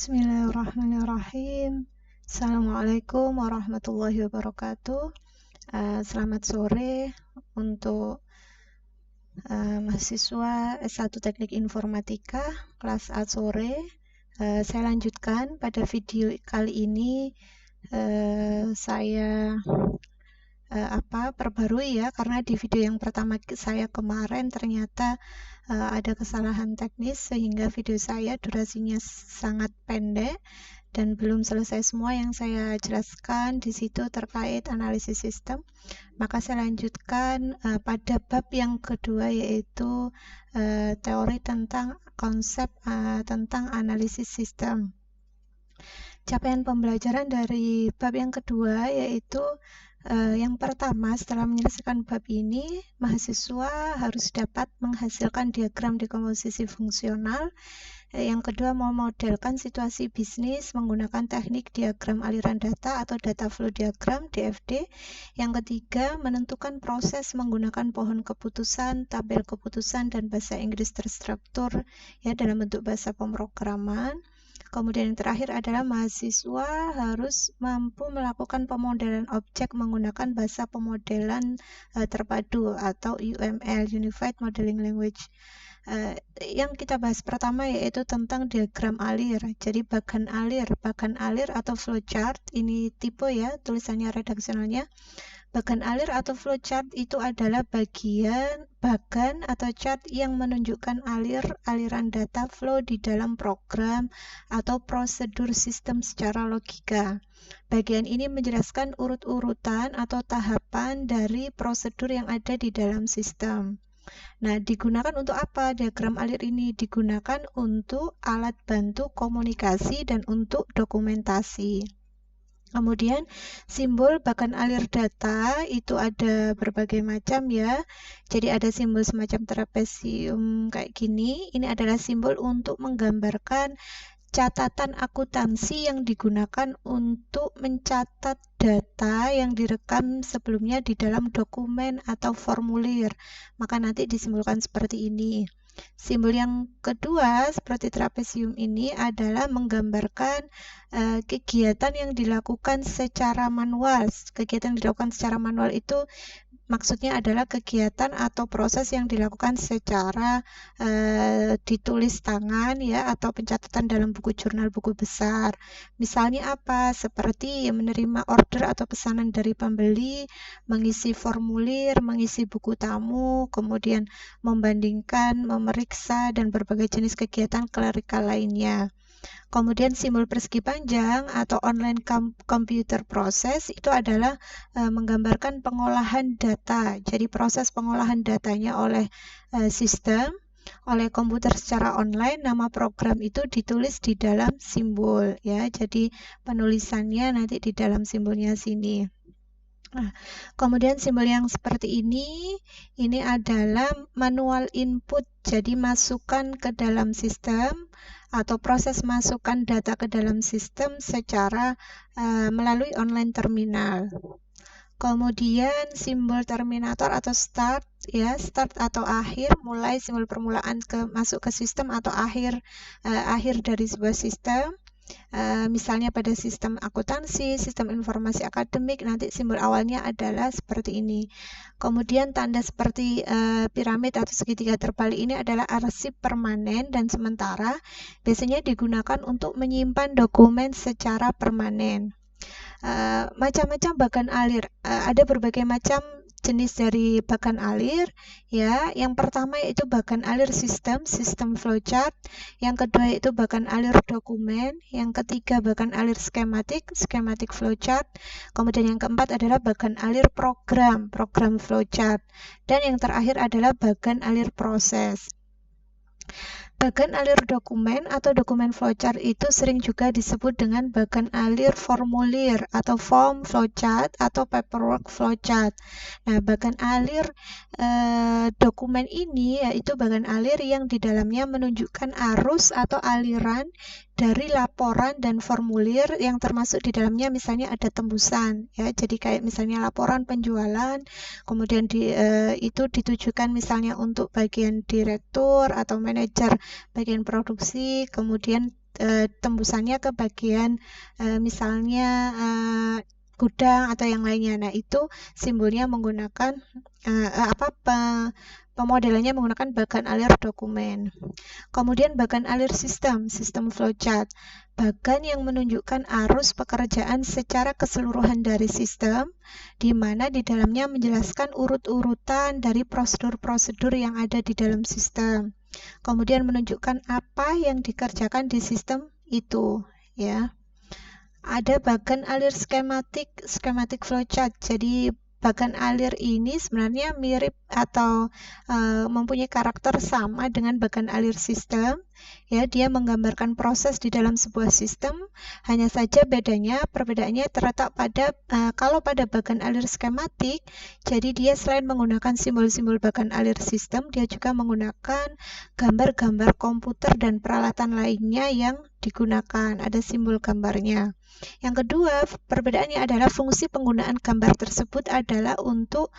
Bismillahirrahmanirrahim. Assalamualaikum warahmatullahi wabarakatuh. Selamat sore untuk mahasiswa S1 Teknik Informatika kelas A sore. Saya lanjutkan pada video kali ini. Saya perbarui ya, karena di video yang pertama saya kemarin ternyata ada kesalahan teknis sehingga video saya durasinya sangat pendek dan belum selesai semua yang saya jelaskan di situ terkait analisis sistem. Maka saya lanjutkan pada bab yang kedua, yaitu teori tentang konsep tentang analisis sistem. Capaian pembelajaran dari bab yang kedua yaitu yang pertama, setelah menyelesaikan bab ini, mahasiswa harus dapat menghasilkan diagram dekomposisi fungsional. Yang kedua, memodelkan situasi bisnis menggunakan teknik diagram aliran data atau data flow diagram (DFD). Yang ketiga, menentukan proses menggunakan pohon keputusan, tabel keputusan, dan bahasa Inggris terstruktur ya dalam bentuk bahasa pemrograman. Kemudian yang terakhir adalah mahasiswa harus mampu melakukan pemodelan objek menggunakan bahasa pemodelan terpadu atau UML (Unified Modeling Language). Yang kita bahas pertama yaitu tentang diagram alir. Jadi bagan alir atau flowchart, ini tipe ya tulisannya redaksionalnya. Bagan alir atau flowchart itu adalah bagan atau chart yang menunjukkan aliran data flow di dalam program atau prosedur sistem secara logika. Bagian ini menjelaskan urut-urutan atau tahapan dari prosedur yang ada di dalam sistem. Nah, digunakan untuk apa? Diagram alir ini digunakan untuk alat bantu komunikasi dan untuk dokumentasi. Kemudian simbol bagan alir data itu ada berbagai macam ya. Jadi ada simbol semacam trapesium kayak gini. Ini adalah simbol untuk menggambarkan catatan akuntansi yang digunakan untuk mencatat data yang direkam sebelumnya di dalam dokumen atau formulir. Maka nanti disimbolkan seperti ini. Simbol yang kedua seperti trapesium ini adalah menggambarkan kegiatan yang dilakukan secara manual. Kegiatan yang dilakukan secara manual itu maksudnya adalah kegiatan atau proses yang dilakukan secara ditulis tangan ya, atau pencatatan dalam buku jurnal buku besar. Misalnya apa? Seperti menerima order atau pesanan dari pembeli, mengisi formulir, mengisi buku tamu, kemudian membandingkan, memeriksa, dan berbagai jenis kegiatan klerikal lainnya. Kemudian simbol persegi panjang atau online computer process itu adalah menggambarkan pengolahan data. Jadi proses pengolahan datanya oleh sistem, oleh komputer secara online, nama program itu ditulis di dalam simbol ya. Jadi penulisannya nanti di dalam simbolnya sini. Nah, kemudian simbol yang seperti ini adalah manual input. Jadi masukkan ke dalam sistem atau proses masukkan data ke dalam sistem secara melalui online terminal. Kemudian simbol terminator atau start ya, start atau akhir, mulai simbol permulaan masuk ke sistem atau akhir dari sebuah sistem. Misalnya pada sistem akuntansi, sistem informasi akademik, nanti simbol awalnya adalah seperti ini. Kemudian tanda seperti piramid atau segitiga terbalik ini adalah arsip permanen dan sementara, biasanya digunakan untuk menyimpan dokumen secara permanen. Macam-macam bagan alir, ada berbagai macam jenis dari bagan alir ya. Yang pertama yaitu bagan alir sistem flowchart, yang kedua yaitu bagan alir dokumen, yang ketiga bagan alir skematik flowchart, kemudian yang keempat adalah bagan alir program flowchart, dan yang terakhir adalah bagan alir proses. Bagan alir dokumen atau dokumen flowchart itu sering juga disebut dengan bagan alir formulir atau form flowchart atau paperwork flowchart. Nah, bagan alir dokumen ini yaitu bagan alir yang di dalamnya menunjukkan arus atau aliran dari laporan dan formulir yang termasuk di dalamnya misalnya ada tembusan ya. Jadi kayak misalnya laporan penjualan, kemudian itu ditujukan misalnya untuk bagian direktur atau manajer bagian produksi, kemudian tembusannya ke bagian misalnya gudang atau yang lainnya. Nah, itu simbolnya menggunakan pemodelannya menggunakan bagan alir dokumen. Kemudian bagan alir sistem flowchart. Bagan yang menunjukkan arus pekerjaan secara keseluruhan dari sistem, di mana di dalamnya menjelaskan urut-urutan dari prosedur-prosedur yang ada di dalam sistem. Kemudian menunjukkan apa yang dikerjakan di sistem itu, ya. Ada bagan alir schematic flowchart. Jadi bagan alir ini sebenarnya mirip atau mempunyai karakter sama dengan bagan alir sistem. Ya, dia menggambarkan proses di dalam sebuah sistem. Hanya saja perbedaannya terletak pada kalau pada bagan alir skematik, jadi dia selain menggunakan simbol-simbol bagan alir sistem, dia juga menggunakan gambar-gambar komputer dan peralatan lainnya yang digunakan. Ada simbol gambarnya. Yang kedua, perbedaannya adalah fungsi penggunaan gambar tersebut adalah untuk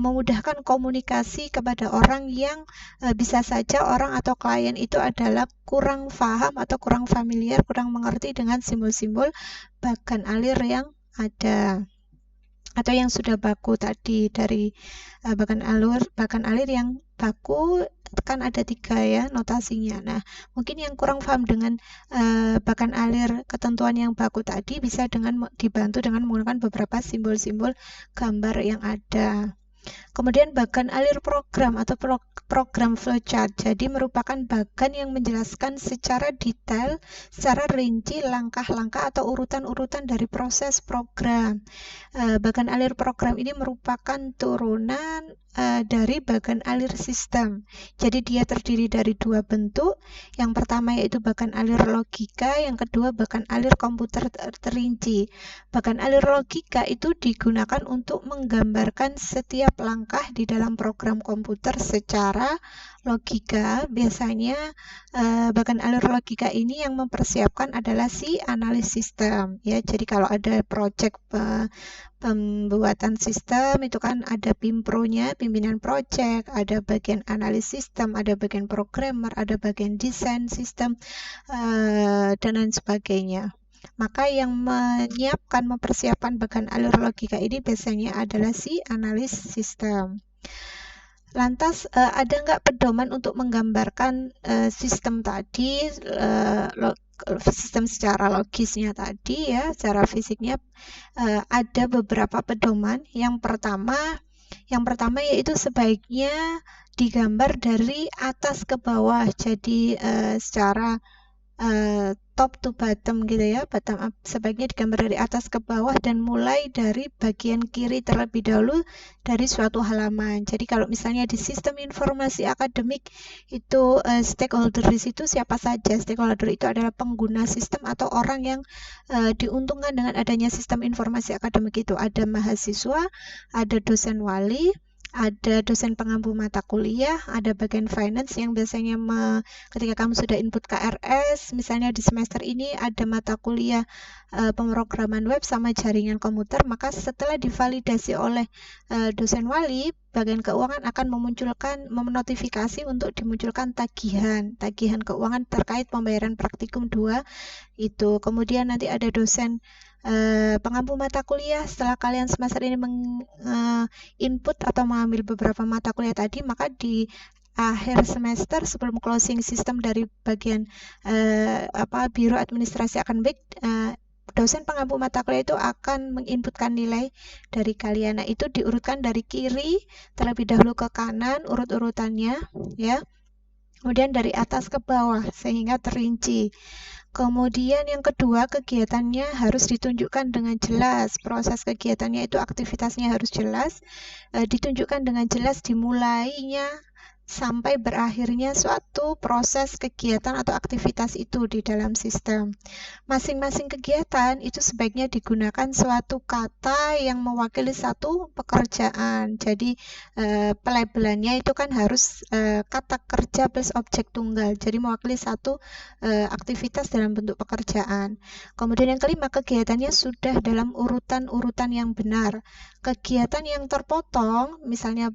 memudahkan komunikasi kepada orang yang bisa saja orang atau klien itu adalah kurang paham atau kurang familiar, kurang mengerti dengan simbol-simbol bagan alir yang ada atau yang sudah baku tadi. Dari bagan alir yang baku kan ada 3 ya notasinya. Nah, mungkin yang kurang paham dengan bagan alir ketentuan yang baku tadi bisa dibantu dengan menggunakan beberapa simbol-simbol gambar yang ada. Kemudian bagan alir program atau program flowchart. Jadi merupakan bagan yang menjelaskan secara detail, secara rinci langkah-langkah atau urutan-urutan dari proses program. Bagan alir program ini merupakan turunan dari bagan alir sistem. Jadi dia terdiri dari 2 bentuk. Yang pertama yaitu bagan alir logika, yang kedua bagan alir komputer terinci. Bagan alir logika itu digunakan untuk menggambarkan setiap langkah di dalam program komputer secara logika. Biasanya bagan alir logika ini yang mempersiapkan adalah si analis sistem, ya. Jadi kalau ada project pembuatan sistem itu kan ada PIMPRO-nya, pimpinan project, ada bagian analis sistem, ada bagian programmer, ada bagian desain sistem, dan lain sebagainya. Maka yang mempersiapkan bagan alir logika ini biasanya adalah si analis sistem. Lantas ada nggak pedoman untuk menggambarkan sistem tadi, sistem secara logisnya tadi ya, secara fisiknya? Ada beberapa pedoman. Yang pertama yaitu sebaiknya digambar dari atas ke bawah. Jadi secara top to bottom gitu ya, bottom up, sebaiknya digambar dari atas ke bawah dan mulai dari bagian kiri terlebih dahulu dari suatu halaman. Jadi kalau misalnya di sistem informasi akademik itu stakeholder di situ siapa saja? Stakeholder itu adalah pengguna sistem atau orang yang diuntungkan dengan adanya sistem informasi akademik itu. Ada mahasiswa, ada dosen wali, ada dosen pengampu mata kuliah, ada bagian finance yang biasanya ketika kamu sudah input KRS, misalnya di semester ini ada mata kuliah pemrograman web sama jaringan komputer, maka setelah divalidasi oleh dosen wali, bagian keuangan akan menotifikasi untuk dimunculkan tagihan keuangan terkait pembayaran praktikum 2 itu. Kemudian nanti ada dosen pengampu mata kuliah, setelah kalian semester ini input atau mengambil beberapa mata kuliah tadi, maka di akhir semester sebelum closing sistem dari bagian Biro Administrasi Akademik, dosen pengampu mata kuliah itu akan menginputkan nilai dari kalian. Nah, itu diurutkan dari kiri terlebih dahulu ke kanan urut-urutannya ya. Kemudian dari atas ke bawah sehingga terinci. Kemudian yang kedua, kegiatannya harus ditunjukkan dengan jelas. Proses kegiatannya itu aktivitasnya harus jelas, ditunjukkan dengan jelas dimulainya sampai berakhirnya suatu proses kegiatan atau aktivitas itu di dalam sistem. Masing-masing kegiatan itu sebaiknya digunakan suatu kata yang mewakili satu pekerjaan. Jadi pelabelannya itu kan harus kata kerja plus objek tunggal. Jadi mewakili satu aktivitas dalam bentuk pekerjaan. Kemudian yang kelima, kegiatannya sudah dalam urutan-urutan yang benar. Kegiatan yang terpotong, misalnya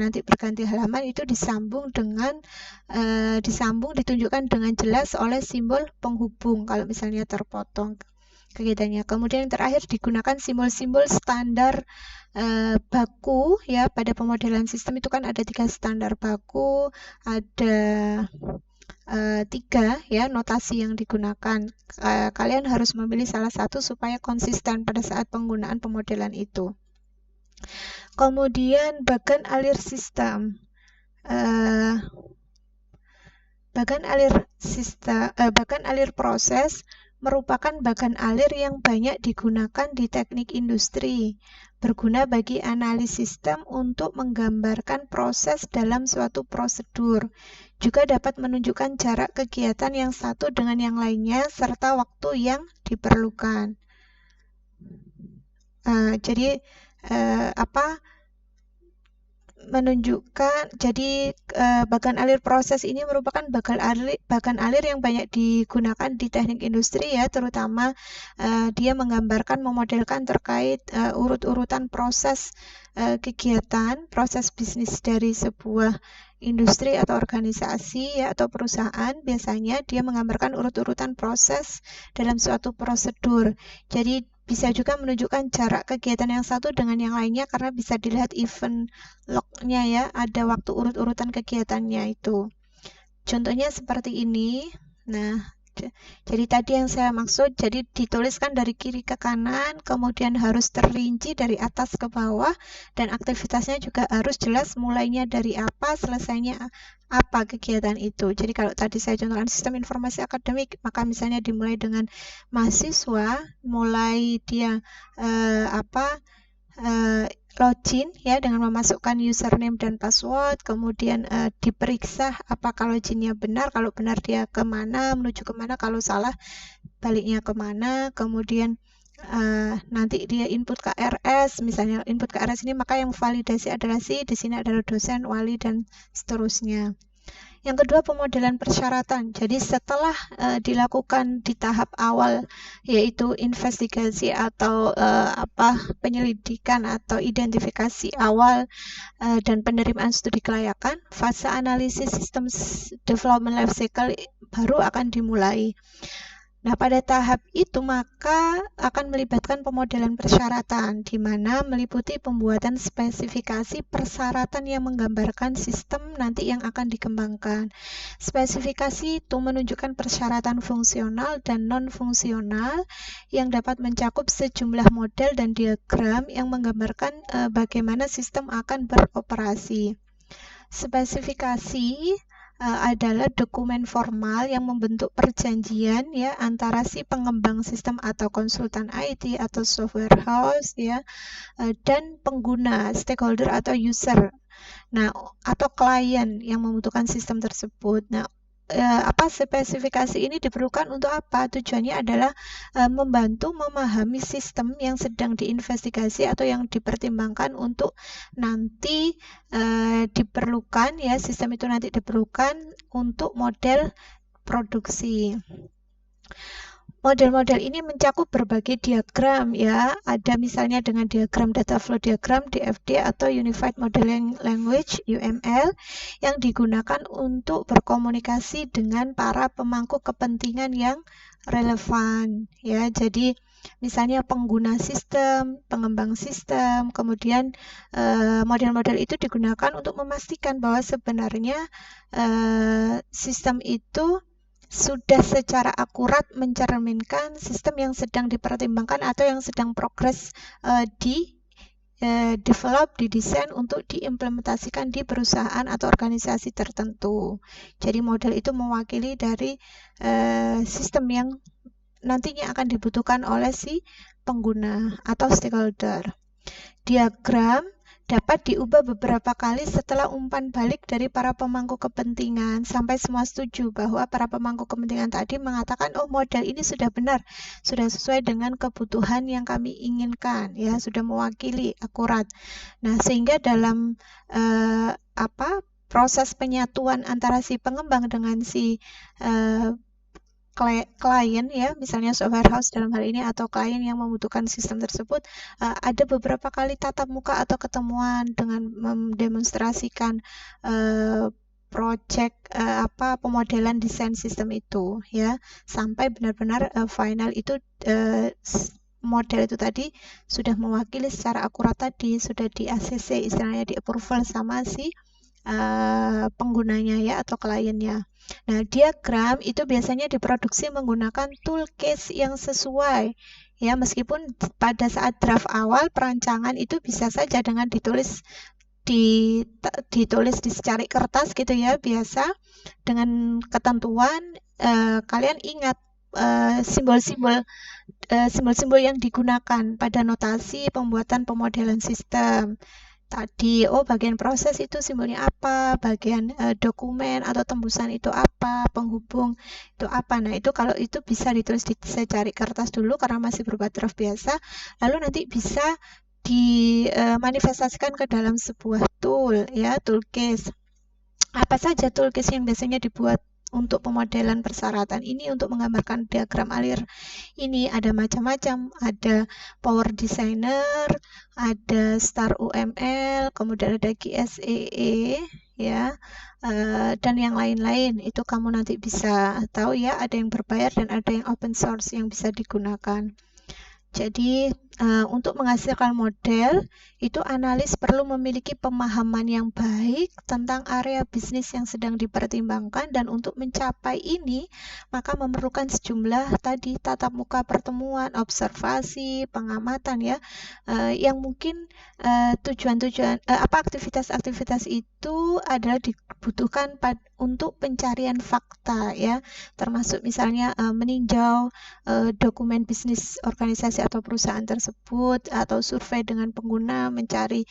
nanti berganti halaman, itu ditunjukkan dengan jelas oleh simbol penghubung kalau misalnya terpotong kegiatannya. Kemudian yang terakhir digunakan simbol-simbol standar baku ya. Pada pemodelan sistem itu kan ada 3 standar baku, ada 3 ya notasi yang digunakan. Kalian harus memilih salah satu supaya konsisten pada saat penggunaan pemodelan itu. Kemudian bagan alir sistem. Bagan alir proses merupakan bagan alir yang banyak digunakan di teknik industri, berguna bagi analis sistem untuk menggambarkan proses dalam suatu prosedur. Juga dapat menunjukkan jarak kegiatan yang satu dengan yang lainnya serta waktu yang diperlukan. Bagan alir proses ini merupakan bagan alir yang banyak digunakan di teknik industri ya, terutama dia menggambarkan, memodelkan terkait urut-urutan proses kegiatan, proses bisnis dari sebuah industri atau organisasi ya, atau perusahaan. Biasanya dia menggambarkan urut-urutan proses dalam suatu prosedur. Jadi bisa juga menunjukkan jarak kegiatan yang satu dengan yang lainnya karena bisa dilihat event log-nya ya, ada waktu urut-urutan kegiatannya itu. Contohnya seperti ini. Nah, jadi tadi yang saya maksud, jadi dituliskan dari kiri ke kanan, kemudian harus terrinci dari atas ke bawah, dan aktivitasnya juga harus jelas mulainya dari apa, selesainya apa kegiatan itu. Jadi kalau tadi saya contohkan sistem informasi akademik, maka misalnya dimulai dengan mahasiswa, mulai dia login ya dengan memasukkan username dan password, kemudian diperiksa apakah loginnya benar, kalau benar dia kemana, menuju kemana, kalau salah baliknya kemana, kemudian nanti dia input KRS, misalnya input KRS ini maka yang validasi adalah di sini adalah dosen, wali, dan seterusnya. Yang kedua, pemodelan persyaratan. Jadi setelah dilakukan di tahap awal, yaitu investigasi atau penyelidikan atau identifikasi awal dan penerimaan studi kelayakan, fase analisis sistem development life cycle baru akan dimulai. Nah, pada tahap itu maka akan melibatkan pemodelan persyaratan, di mana meliputi pembuatan spesifikasi persyaratan yang menggambarkan sistem nanti yang akan dikembangkan. Spesifikasi itu menunjukkan persyaratan fungsional dan non-fungsional yang dapat mencakup sejumlah model dan diagram yang menggambarkan bagaimana sistem akan beroperasi. Spesifikasi adalah dokumen formal yang membentuk perjanjian ya antara si pengembang sistem atau konsultan IT atau software house ya dan pengguna, stakeholder atau user. Nah, atau klien yang membutuhkan sistem tersebut. Nah, spesifikasi ini diperlukan untuk apa? Tujuannya adalah membantu memahami sistem yang sedang diinvestigasi atau yang dipertimbangkan untuk nanti diperlukan ya, sistem itu nanti diperlukan untuk model produksi. Model-model ini mencakup berbagai diagram ya. Ada misalnya dengan diagram data flow diagram DFD atau Unified Modeling Language UML yang digunakan untuk berkomunikasi dengan para pemangku kepentingan yang relevan ya. Jadi misalnya pengguna sistem, pengembang sistem, kemudian model-model itu digunakan untuk memastikan bahwa sebenarnya sistem itu sudah secara akurat mencerminkan sistem yang sedang dipertimbangkan atau yang sedang progres develop, didesain untuk diimplementasikan di perusahaan atau organisasi tertentu. Jadi model itu mewakili dari sistem yang nantinya akan dibutuhkan oleh si pengguna atau stakeholder. Diagram dapat diubah beberapa kali setelah umpan balik dari para pemangku kepentingan sampai semua setuju bahwa para pemangku kepentingan tadi mengatakan, oh model ini sudah benar, sudah sesuai dengan kebutuhan yang kami inginkan, ya sudah mewakili akurat. Nah, sehingga dalam proses penyatuan antara si pengembang dengan si klien ya, misalnya software house dalam hal ini atau klien yang membutuhkan sistem tersebut, ada beberapa kali tatap muka atau ketemuan dengan mendemonstrasikan project pemodelan desain sistem itu ya, sampai benar-benar final itu model itu tadi sudah mewakili secara akurat tadi, sudah di ACC istilahnya, di approval sama si penggunanya ya atau kliennya. Nah, diagram itu biasanya diproduksi menggunakan toolcase yang sesuai. Ya, meskipun pada saat draft awal perancangan itu bisa saja dengan ditulis di secari kertas gitu ya, biasa dengan ketentuan kalian ingat simbol-simbol yang digunakan pada notasi pembuatan pemodelan sistem. Tadi, bagian proses itu simbolnya apa, bagian dokumen atau tembusan itu apa, penghubung itu apa. Nah, itu kalau itu bisa ditulis di secari kertas dulu karena masih berupa draft biasa, lalu nanti bisa dimanifestasikan ke dalam sebuah tool ya, toolcase. Apa saja toolcase yang biasanya dibuat untuk pemodelan persyaratan ini untuk menggambarkan diagram alir ini? Ada macam-macam, ada Power Designer, ada Star UML, kemudian ada GSEE ya, dan yang lain-lain. Itu kamu nanti bisa tahu ya, ada yang berbayar dan ada yang open source yang bisa digunakan. Jadi, untuk menghasilkan model, itu analis perlu memiliki pemahaman yang baik tentang area bisnis yang sedang dipertimbangkan, dan untuk mencapai ini, maka memerlukan sejumlah tadi tatap muka pertemuan, observasi, pengamatan ya, yang mungkin aktivitas-aktivitas itu adalah dibutuhkan untuk pencarian fakta ya, termasuk misalnya meninjau dokumen bisnis organisasi atau perusahaan tersebut, atau survei dengan pengguna, mencari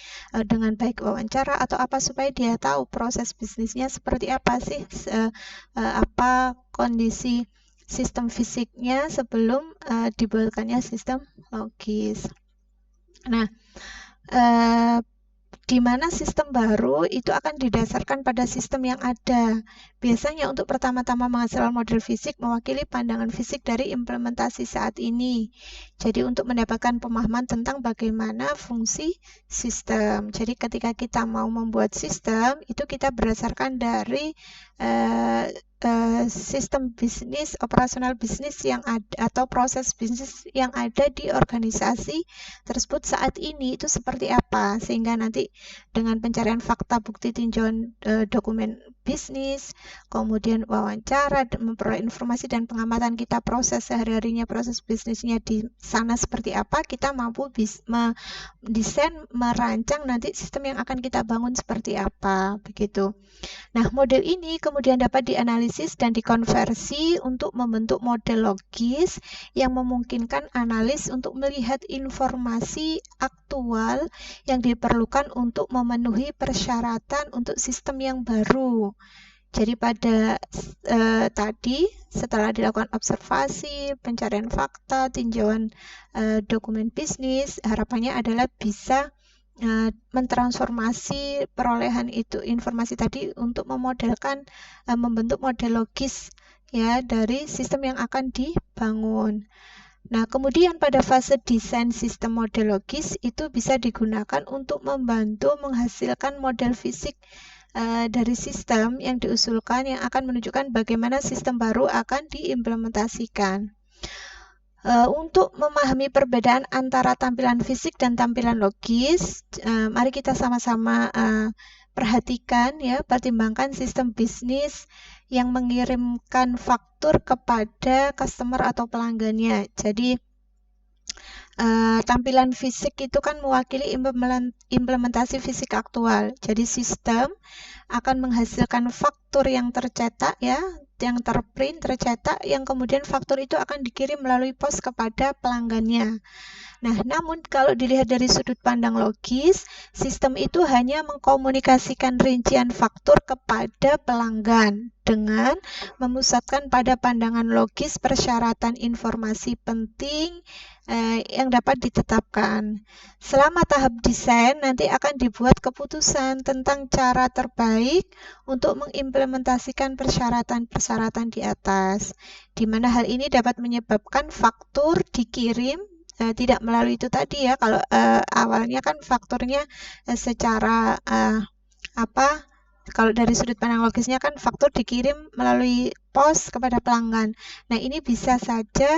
dengan baik wawancara atau apa supaya dia tahu proses bisnisnya seperti apa sih, apa kondisi sistem fisiknya sebelum dibuatkannya sistem logis. Nah, di mana sistem baru itu akan didasarkan pada sistem yang ada. Biasanya untuk pertama-tama menghasilkan model fisik mewakili pandangan fisik dari implementasi saat ini. Jadi untuk mendapatkan pemahaman tentang bagaimana fungsi sistem. Jadi ketika kita mau membuat sistem, itu kita berdasarkan dari sistem bisnis, operasional bisnis yang ada atau proses bisnis yang ada di organisasi tersebut saat ini itu seperti apa, sehingga nanti dengan pencarian fakta, bukti tinjauan dokumen bisnis, kemudian wawancara, memperoleh informasi dan pengamatan kita proses sehari-harinya, proses bisnisnya di sana seperti apa, kita mampu mendesain, merancang nanti sistem yang akan kita bangun seperti apa, begitu. Nah, model ini kemudian dapat dianalisis dan dikonversi untuk membentuk model logis yang memungkinkan analis untuk melihat informasi aktual yang diperlukan untuk memenuhi persyaratan untuk sistem yang baru. Jadi pada tadi setelah dilakukan observasi, pencarian fakta, tinjauan dokumen bisnis, harapannya adalah bisa mentransformasi perolehan itu informasi tadi untuk memodelkan, membentuk model logis ya dari sistem yang akan dibangun. Nah, kemudian pada fase desain sistem model logis itu bisa digunakan untuk membantu menghasilkan model fisik dari sistem yang diusulkan yang akan menunjukkan bagaimana sistem baru akan diimplementasikan. Untuk memahami perbedaan antara tampilan fisik dan tampilan logis, mari kita sama-sama perhatikan ya, pertimbangkan sistem bisnis yang mengirimkan faktur kepada customer atau pelanggannya. Jadi tampilan fisik itu kan mewakili implementasi fisik aktual. Jadi sistem akan menghasilkan faktur yang tercetak ya, yang terprint, tercetak, yang kemudian faktur itu akan dikirim melalui pos kepada pelanggannya. Nah, namun kalau dilihat dari sudut pandang logis, sistem itu hanya mengkomunikasikan rincian faktur kepada pelanggan dengan memusatkan pada pandangan logis persyaratan informasi penting yang dapat ditetapkan. Selama tahap desain, nanti akan dibuat keputusan tentang cara terbaik untuk mengimplementasikan persyaratan-persyaratan di atas, di mana hal ini dapat menyebabkan faktur dikirim tidak melalui itu tadi ya. Kalau awalnya kan fakturnya secara kalau dari sudut pandang logisnya kan faktur dikirim melalui pos kepada pelanggan. Nah, ini bisa saja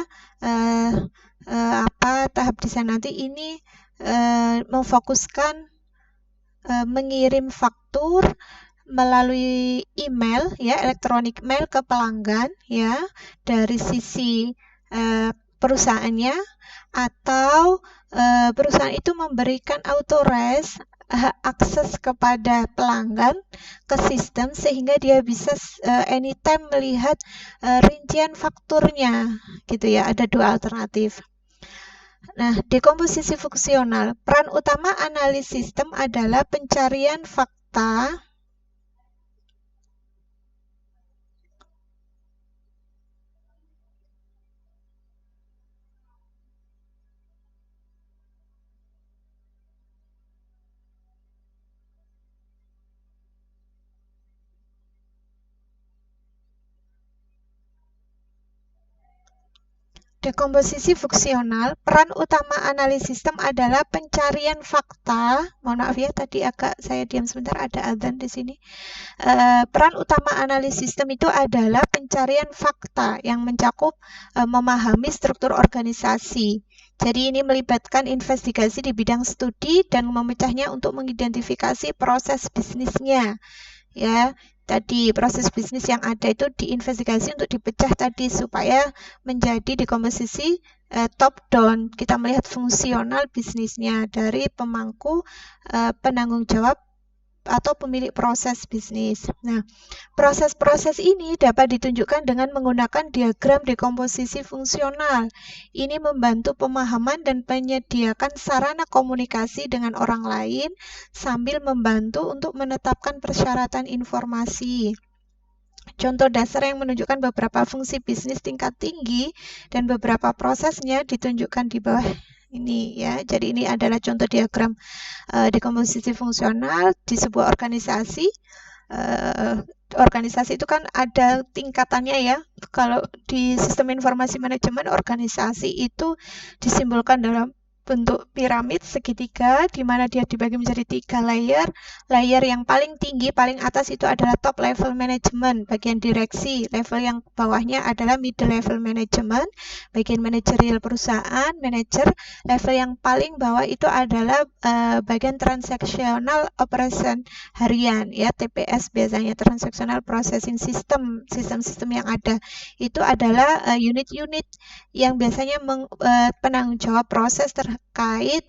tahap desain nanti ini memfokuskan mengirim faktur melalui email ya, elektronik mail ke pelanggan ya, dari sisi perusahaannya, atau perusahaan itu memberikan authorize hak akses kepada pelanggan ke sistem sehingga dia bisa anytime melihat rincian fakturnya gitu ya. Ada dua alternatif. Nah, dekomposisi fungsional. Peran utama analis sistem adalah pencarian fakta Dekomposisi fungsional, peran utama analis sistem adalah pencarian fakta. Mohon maaf ya, tadi agak saya diam sebentar, ada adzan di sini. Peran utama analis sistem itu adalah pencarian fakta yang mencakup memahami struktur organisasi. Jadi ini melibatkan investigasi di bidang studi dan memecahnya untuk mengidentifikasi proses bisnisnya. Ya, tadi proses bisnis yang ada itu diinvestigasi untuk dipecah tadi supaya menjadi dekomposisi top down. Kita melihat fungsional bisnisnya dari pemangku penanggung jawab atau pemilik proses bisnis. Nah, proses-proses ini dapat ditunjukkan dengan menggunakan diagram dekomposisi fungsional. Ini membantu pemahaman dan menyediakan sarana komunikasi dengan orang lain sambil membantu untuk menetapkan persyaratan informasi. Contoh dasar yang menunjukkan beberapa fungsi bisnis tingkat tinggi dan beberapa prosesnya ditunjukkan di bawah ini ya. Jadi ini adalah contoh diagram dekomposisi fungsional di sebuah organisasi. Organisasi itu kan ada tingkatannya ya. Kalau di sistem informasi manajemen, organisasi itu disimbolkan dalam bentuk piramid segitiga, di mana dia dibagi menjadi 3 layer. Layer yang paling tinggi, paling atas itu adalah top level management, bagian direksi. Level yang bawahnya adalah middle level management, bagian manajerial perusahaan, manager. Level yang paling bawah itu adalah bagian transactional operation harian ya, TPS biasanya, transactional processing system. Sistem-sistem yang ada itu adalah unit-unit yang biasanya penanggung jawab proses terkait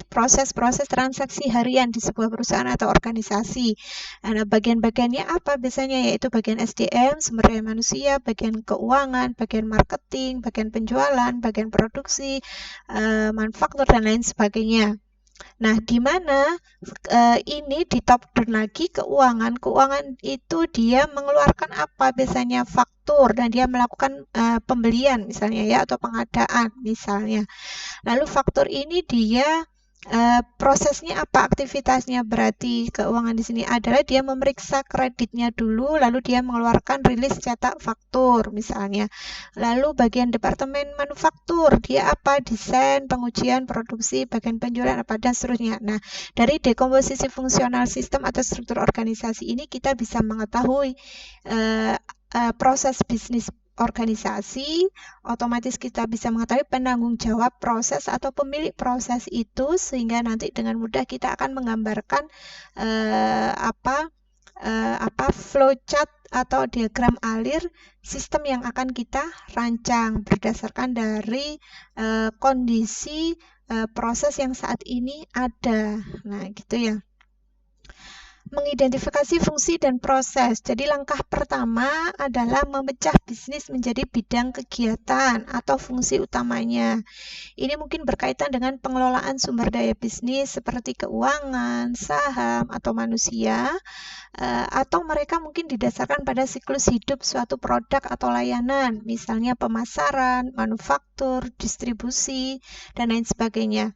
proses-proses transaksi harian di sebuah perusahaan atau organisasi. Nah, bagian-bagiannya apa biasanya, yaitu bagian SDM, sumber daya manusia, bagian keuangan, bagian marketing, bagian penjualan, bagian produksi, manufaktur, dan lain sebagainya. Nah, di mana ini di top down lagi keuangan. Keuangan itu dia mengeluarkan apa biasanya, faktur, dan dia melakukan pembelian misalnya ya, atau pengadaan misalnya. Lalu faktur ini dia prosesnya apa, aktivitasnya. Berarti keuangan di sini adalah dia memeriksa kreditnya dulu, lalu dia mengeluarkan rilis cetak faktur misalnya. Lalu bagian departemen manufaktur, dia apa, desain, pengujian, produksi, bagian penjualan apa, dan seterusnya. Nah, dari dekomposisi fungsional sistem atau struktur organisasi ini kita bisa mengetahui proses bisnis organisasi, otomatis kita bisa mengetahui penanggung jawab proses atau pemilik proses itu, sehingga nanti dengan mudah kita akan menggambarkan flowchart atau diagram alir sistem yang akan kita rancang berdasarkan dari kondisi proses yang saat ini ada. Nah, gitu ya. Mengidentifikasi fungsi dan proses. Jadi langkah pertama adalah memecah bisnis menjadi bidang kegiatan atau fungsi utamanya. Ini mungkin berkaitan dengan pengelolaan sumber daya bisnis seperti keuangan, saham, atau manusia, atau mereka mungkin didasarkan pada siklus hidup suatu produk atau layanan, misalnya pemasaran, manufaktur, distribusi, dan lain sebagainya.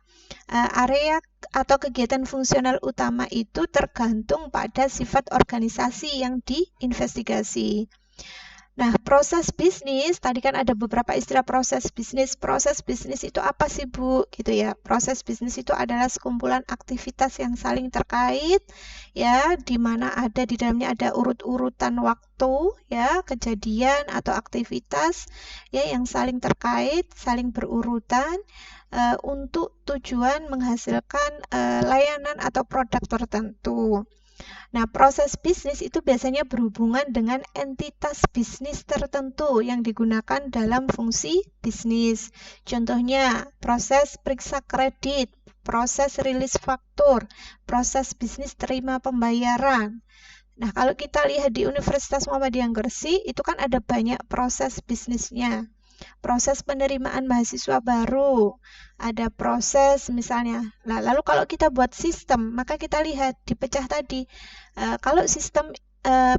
Area atau kegiatan fungsional utama itu tergantung pada sifat organisasi yang diinvestigasi. Nah, proses bisnis, tadi kan ada beberapa istilah proses bisnis. Proses bisnis itu apa sih, Bu? Gitu ya. Proses bisnis itu adalah sekumpulan aktivitas yang saling terkait, ya, di mana ada di dalamnya ada urut-urutan waktu, ya, kejadian atau aktivitas, ya, yang saling terkait, saling berurutan, untuk tujuan menghasilkan layanan atau produk tertentu. Nah, proses bisnis itu biasanya berhubungan dengan entitas bisnis tertentu yang digunakan dalam fungsi bisnis. Contohnya, proses periksa kredit, proses rilis faktur, proses bisnis terima pembayaran. Nah, kalau kita lihat di Universitas Muhammadiyah Gresik, itu kan ada banyak proses bisnisnya. Proses penerimaan mahasiswa baru, ada proses misalnya. Nah, lalu kalau kita buat sistem, maka kita lihat dipecah tadi. Kalau sistem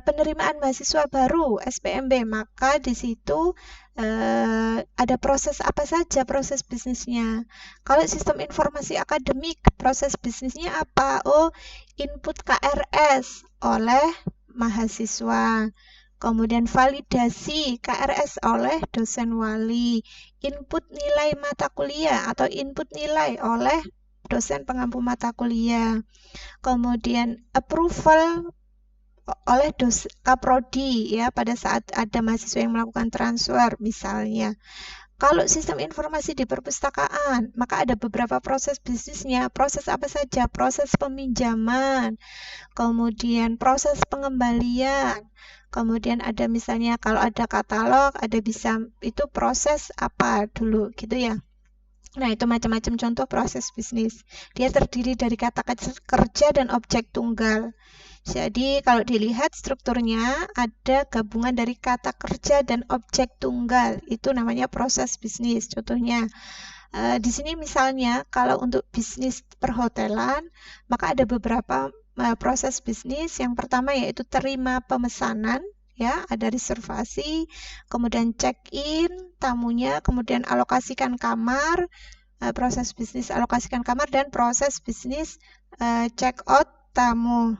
penerimaan mahasiswa baru SPMB, maka di situ ada proses apa saja proses bisnisnya. Kalau sistem informasi akademik, proses bisnisnya apa? Oh, input KRS oleh mahasiswa. Kemudian validasi KRS oleh dosen wali, input nilai mata kuliah atau input nilai oleh dosen pengampu mata kuliah. Kemudian approval oleh Kaprodi ya pada saat ada mahasiswa yang melakukan transfer misalnya. Kalau sistem informasi di perpustakaan, maka ada beberapa proses bisnisnya. Proses apa saja? Proses peminjaman, kemudian proses pengembalian, kemudian ada misalnya kalau ada katalog, ada bisa itu proses apa dulu gitu ya. Nah, itu macam-macam contoh proses bisnis. Dia terdiri dari kata kerja dan objek tunggal. Jadi, kalau dilihat strukturnya ada gabungan dari kata kerja dan objek tunggal. Itu namanya proses bisnis. Contohnya, di sini misalnya kalau untuk bisnis perhotelan, maka ada beberapa proses bisnis. Yang pertama yaitu terima pemesanan, ya, ada reservasi, kemudian check-in tamunya, kemudian alokasikan kamar, proses bisnis alokasikan kamar, dan proses bisnis check-out tamu.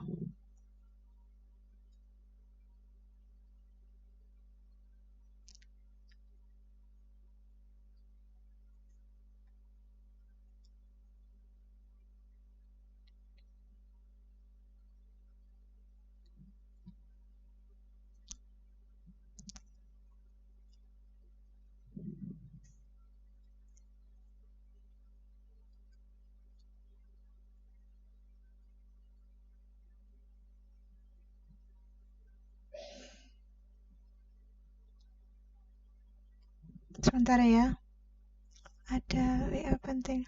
Sebentar ya, ada WA penting.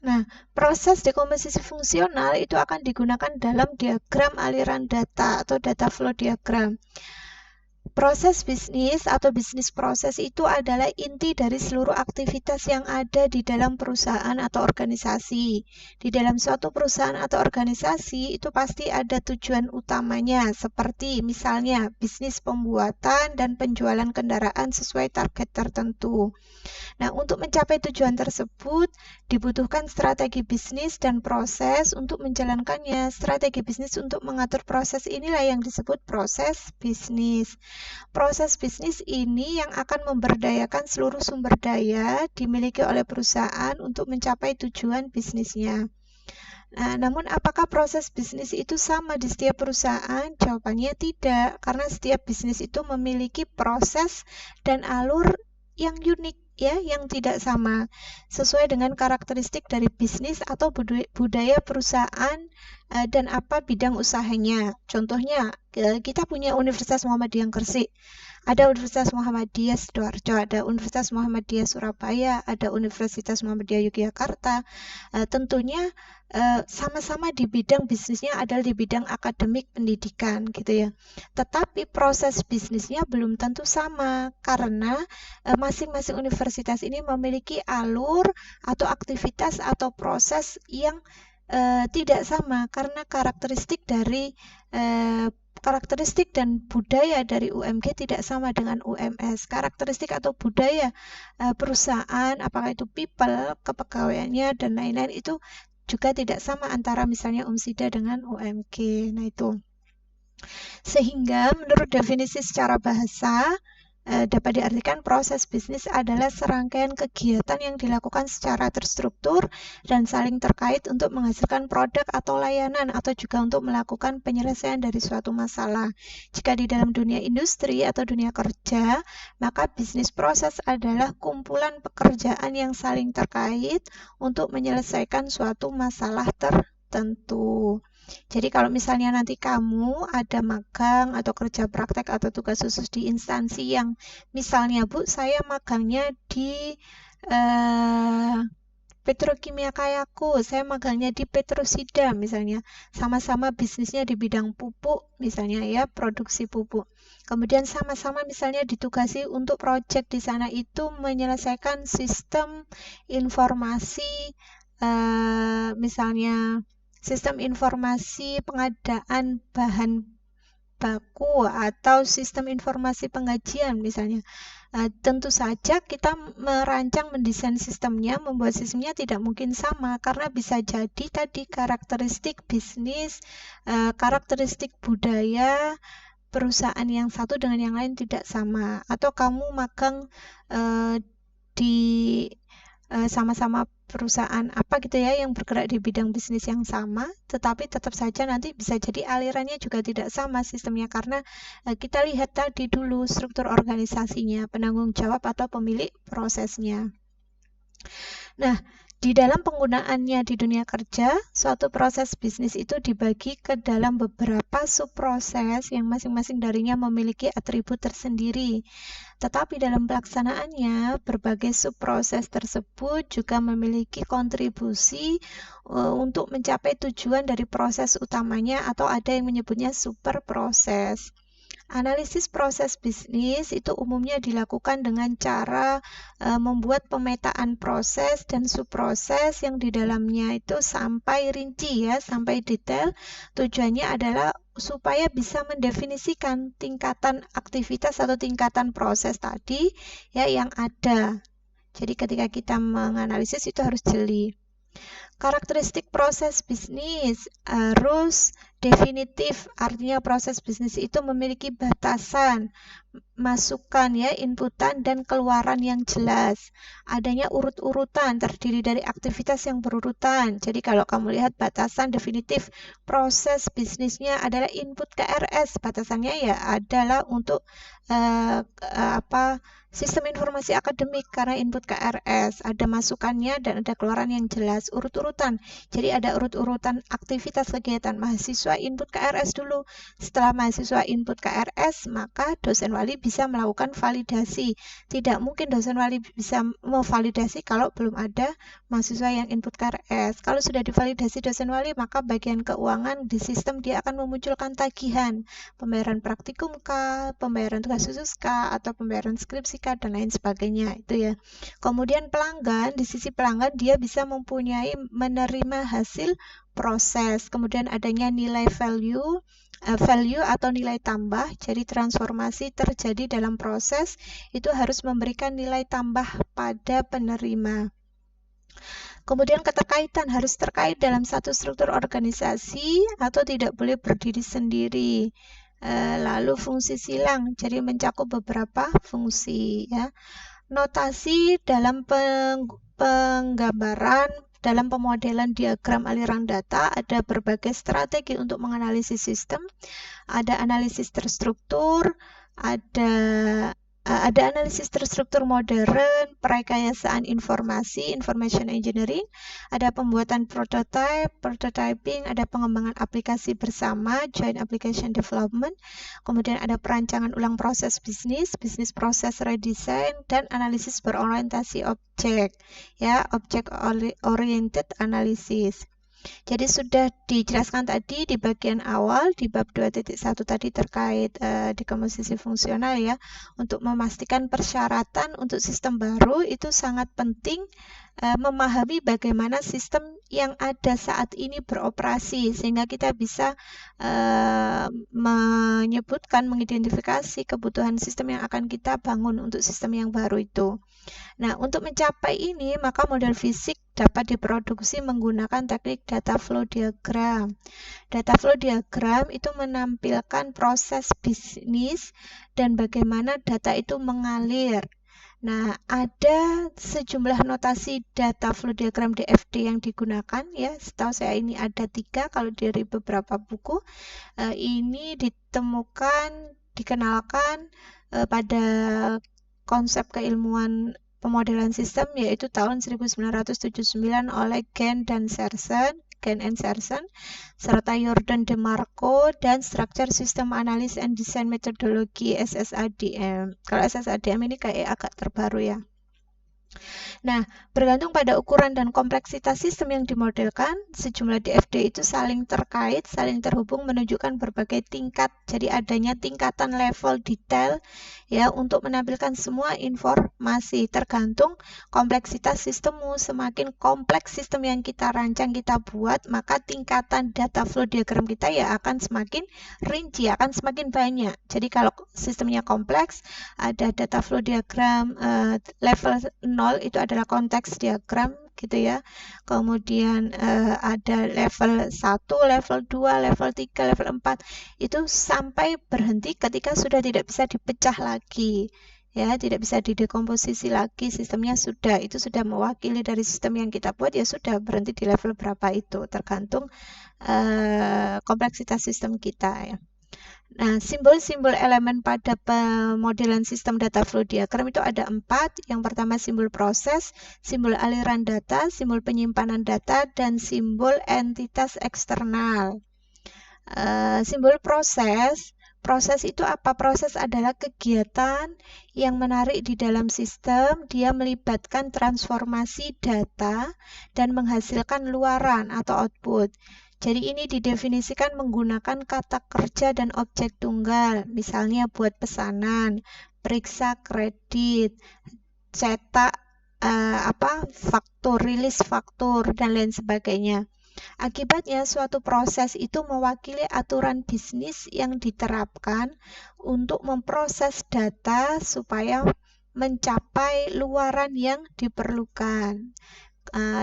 Nah, proses dekomposisi fungsional itu akan digunakan dalam diagram aliran data atau data flow diagram. Proses bisnis atau bisnis proses itu adalah inti dari seluruh aktivitas yang ada di dalam perusahaan atau organisasi. Di dalam suatu perusahaan atau organisasi itu pasti ada tujuan utamanya, seperti misalnya bisnis pembuatan dan penjualan kendaraan sesuai target tertentu. Nah, untuk mencapai tujuan tersebut dibutuhkan strategi bisnis dan proses untuk menjalankannya. Strategi bisnis untuk mengatur proses inilah yang disebut proses bisnis. Proses bisnis ini yang akan memberdayakan seluruh sumber daya dimiliki oleh perusahaan untuk mencapai tujuan bisnisnya. Nah, namun apakah proses bisnis itu sama di setiap perusahaan? Jawabannya tidak, karena setiap bisnis itu memiliki proses dan alur yang unik, ya, yang tidak sama, sesuai dengan karakteristik dari bisnis atau budaya perusahaan dan apa bidang usahanya. Contohnya, kita punya Universitas Muhammadiyah Gresik, ada Universitas Muhammadiyah Sidoarjo, ada Universitas Muhammadiyah Surabaya, ada Universitas Muhammadiyah Yogyakarta. Tentunya sama-sama di bidang bisnisnya adalah di bidang akademik pendidikan gitu ya. Tetapi proses bisnisnya belum tentu sama karena masing-masing universitas ini memiliki alur atau aktivitas atau proses yang tidak sama karena karakteristik dan budaya dari UMG tidak sama dengan UMS. Karakteristik atau budaya perusahaan, apakah itu people, kepegawaiannya, dan lain-lain itu juga tidak sama antara misalnya UMSIDA dengan UMG. Nah itu. Sehingga menurut definisi secara bahasa, dapat diartikan proses bisnis adalah serangkaian kegiatan yang dilakukan secara terstruktur dan saling terkait untuk menghasilkan produk atau layanan atau juga untuk melakukan penyelesaian dari suatu masalah. Jika di dalam dunia industri atau dunia kerja, maka bisnis proses adalah kumpulan pekerjaan yang saling terkait untuk menyelesaikan suatu masalah tertentu. Jadi kalau misalnya nanti kamu ada magang atau kerja praktek atau tugas khusus di instansi yang misalnya Bu, saya magangnya di Petrokimia Kayaku, saya magangnya di Petrosida misalnya, sama-sama bisnisnya di bidang pupuk misalnya ya, produksi pupuk. Kemudian sama-sama misalnya ditugasi untuk proyek di sana itu menyelesaikan sistem informasi misalnya sistem informasi pengadaan bahan baku atau sistem informasi penggajian misalnya. Tentu saja kita merancang mendesain sistemnya, membuat sistemnya tidak mungkin sama karena bisa jadi tadi karakteristik bisnis, karakteristik budaya perusahaan yang satu dengan yang lain tidak sama. Atau kamu magang di sama-sama perusahaan apa gitu ya yang bergerak di bidang bisnis yang sama, tetapi tetap saja nanti bisa jadi alirannya juga tidak sama sistemnya karena kita lihat tadi dulu struktur organisasinya, penanggung jawab atau pemilik prosesnya. Nah, di dalam penggunaannya di dunia kerja, suatu proses bisnis itu dibagi ke dalam beberapa subproses yang masing-masing darinya memiliki atribut tersendiri. Tetapi dalam pelaksanaannya, berbagai subproses tersebut juga memiliki kontribusi untuk mencapai tujuan dari proses utamanya atau ada yang menyebutnya superproses. Analisis proses bisnis itu umumnya dilakukan dengan cara membuat pemetaan proses dan subproses yang di dalamnya itu sampai rinci ya, sampai detail. Tujuannya adalah supaya bisa mendefinisikan tingkatan aktivitas atau tingkatan proses tadi ya yang ada. Jadi ketika kita menganalisis itu harus jeli. Karakteristik proses bisnis harus definitif, artinya proses bisnis itu memiliki batasan, masukan ya, inputan dan keluaran yang jelas. Adanya urut-urutan, terdiri dari aktivitas yang berurutan. Jadi kalau kamu lihat batasan definitif proses bisnisnya adalah input KRS, batasannya ya adalah untuk sistem informasi akademik karena input KRS, ada masukannya dan ada keluaran yang jelas, urut-urutan. Jadi ada urut-urutan aktivitas kegiatan mahasiswa input KRS dulu. Setelah mahasiswa input KRS, maka dosen wali bisa melakukan validasi. Tidak mungkin dosen wali bisa memvalidasi kalau belum ada mahasiswa yang input KRS. Kalau sudah divalidasi dosen wali, maka bagian keuangan di sistem dia akan memunculkan tagihan, pembayaran praktikum K, pembayaran tugas khusus K, atau pembayaran skripsi K, dan lain sebagainya itu ya. Kemudian pelanggan, di sisi pelanggan dia bisa menerima hasil proses, kemudian adanya nilai value atau nilai tambah. Jadi transformasi terjadi dalam proses itu harus memberikan nilai tambah pada penerima. Kemudian keterkaitan harus terkait dalam satu struktur organisasi atau tidak boleh berdiri sendiri. Lalu fungsi silang, jadi mencakup beberapa fungsi ya. Notasi dalam penggambaran, dalam pemodelan diagram aliran data, ada berbagai strategi untuk menganalisis sistem, ada analisis terstruktur, ada ada analisis terstruktur modern, perekayasaan informasi, information engineering, ada pembuatan prototype, prototyping, ada pengembangan aplikasi bersama, joint application development, kemudian ada perancangan ulang proses bisnis, business process redesign, dan analisis berorientasi objek, ya, object oriented analysis. Jadi sudah dijelaskan tadi di bagian awal di bab 2.1 tadi terkait dekomposisi fungsional ya. Untuk memastikan persyaratan untuk sistem baru itu sangat penting memahami bagaimana sistem yang ada saat ini beroperasi sehingga kita bisa mengidentifikasi kebutuhan sistem yang akan kita bangun untuk sistem yang baru itu. Nah, untuk mencapai ini, maka model fisik dapat diproduksi menggunakan teknik data flow diagram. Data flow diagram itu menampilkan proses bisnis dan bagaimana data itu mengalir. Nah, ada sejumlah notasi data flow diagram DFD yang digunakan ya. Setahu saya ini ada 3 kalau dari beberapa buku. Ini dikenalkan pada konsep keilmuan pemodelan sistem yaitu tahun 1979 oleh Gen and Serson, serta Jordan DeMarco dan Structure System Analysis and Design Methodology SSADM. Kalau SSADM ini kayak agak terbaru ya. Nah, bergantung pada ukuran dan kompleksitas sistem yang dimodelkan, sejumlah DFD itu saling terkait, saling terhubung menunjukkan berbagai tingkat. Jadi adanya tingkatan level detail ya untuk menampilkan semua informasi tergantung kompleksitas sistemmu. Semakin kompleks sistem yang kita rancang, kita buat, maka tingkatan data flow diagram kita ya akan semakin rinci, akan semakin banyak. Jadi kalau sistemnya kompleks, ada data flow diagram level 0 itu adalah konteks diagram gitu ya. Kemudian ada level 1, level 2, level 3, level 4 itu sampai berhenti ketika sudah tidak bisa dipecah lagi. Ya, tidak bisa didekomposisi lagi, sistemnya itu sudah mewakili dari sistem yang kita buat ya sudah berhenti di level berapa itu tergantung kompleksitas sistem kita ya. Nah, simbol-simbol elemen pada pemodelan sistem data flow diagram itu ada 4. Yang pertama simbol proses, simbol aliran data, simbol penyimpanan data, dan simbol entitas eksternal. Simbol proses itu apa? Proses adalah kegiatan yang menarik di dalam sistem, dia melibatkan transformasi data dan menghasilkan luaran atau output. Jadi ini didefinisikan menggunakan kata kerja dan objek tunggal, misalnya buat pesanan, periksa kredit, cetak faktur, rilis faktur, dan lain sebagainya. Akibatnya, suatu proses itu mewakili aturan bisnis yang diterapkan untuk memproses data supaya mencapai luaran yang diperlukan.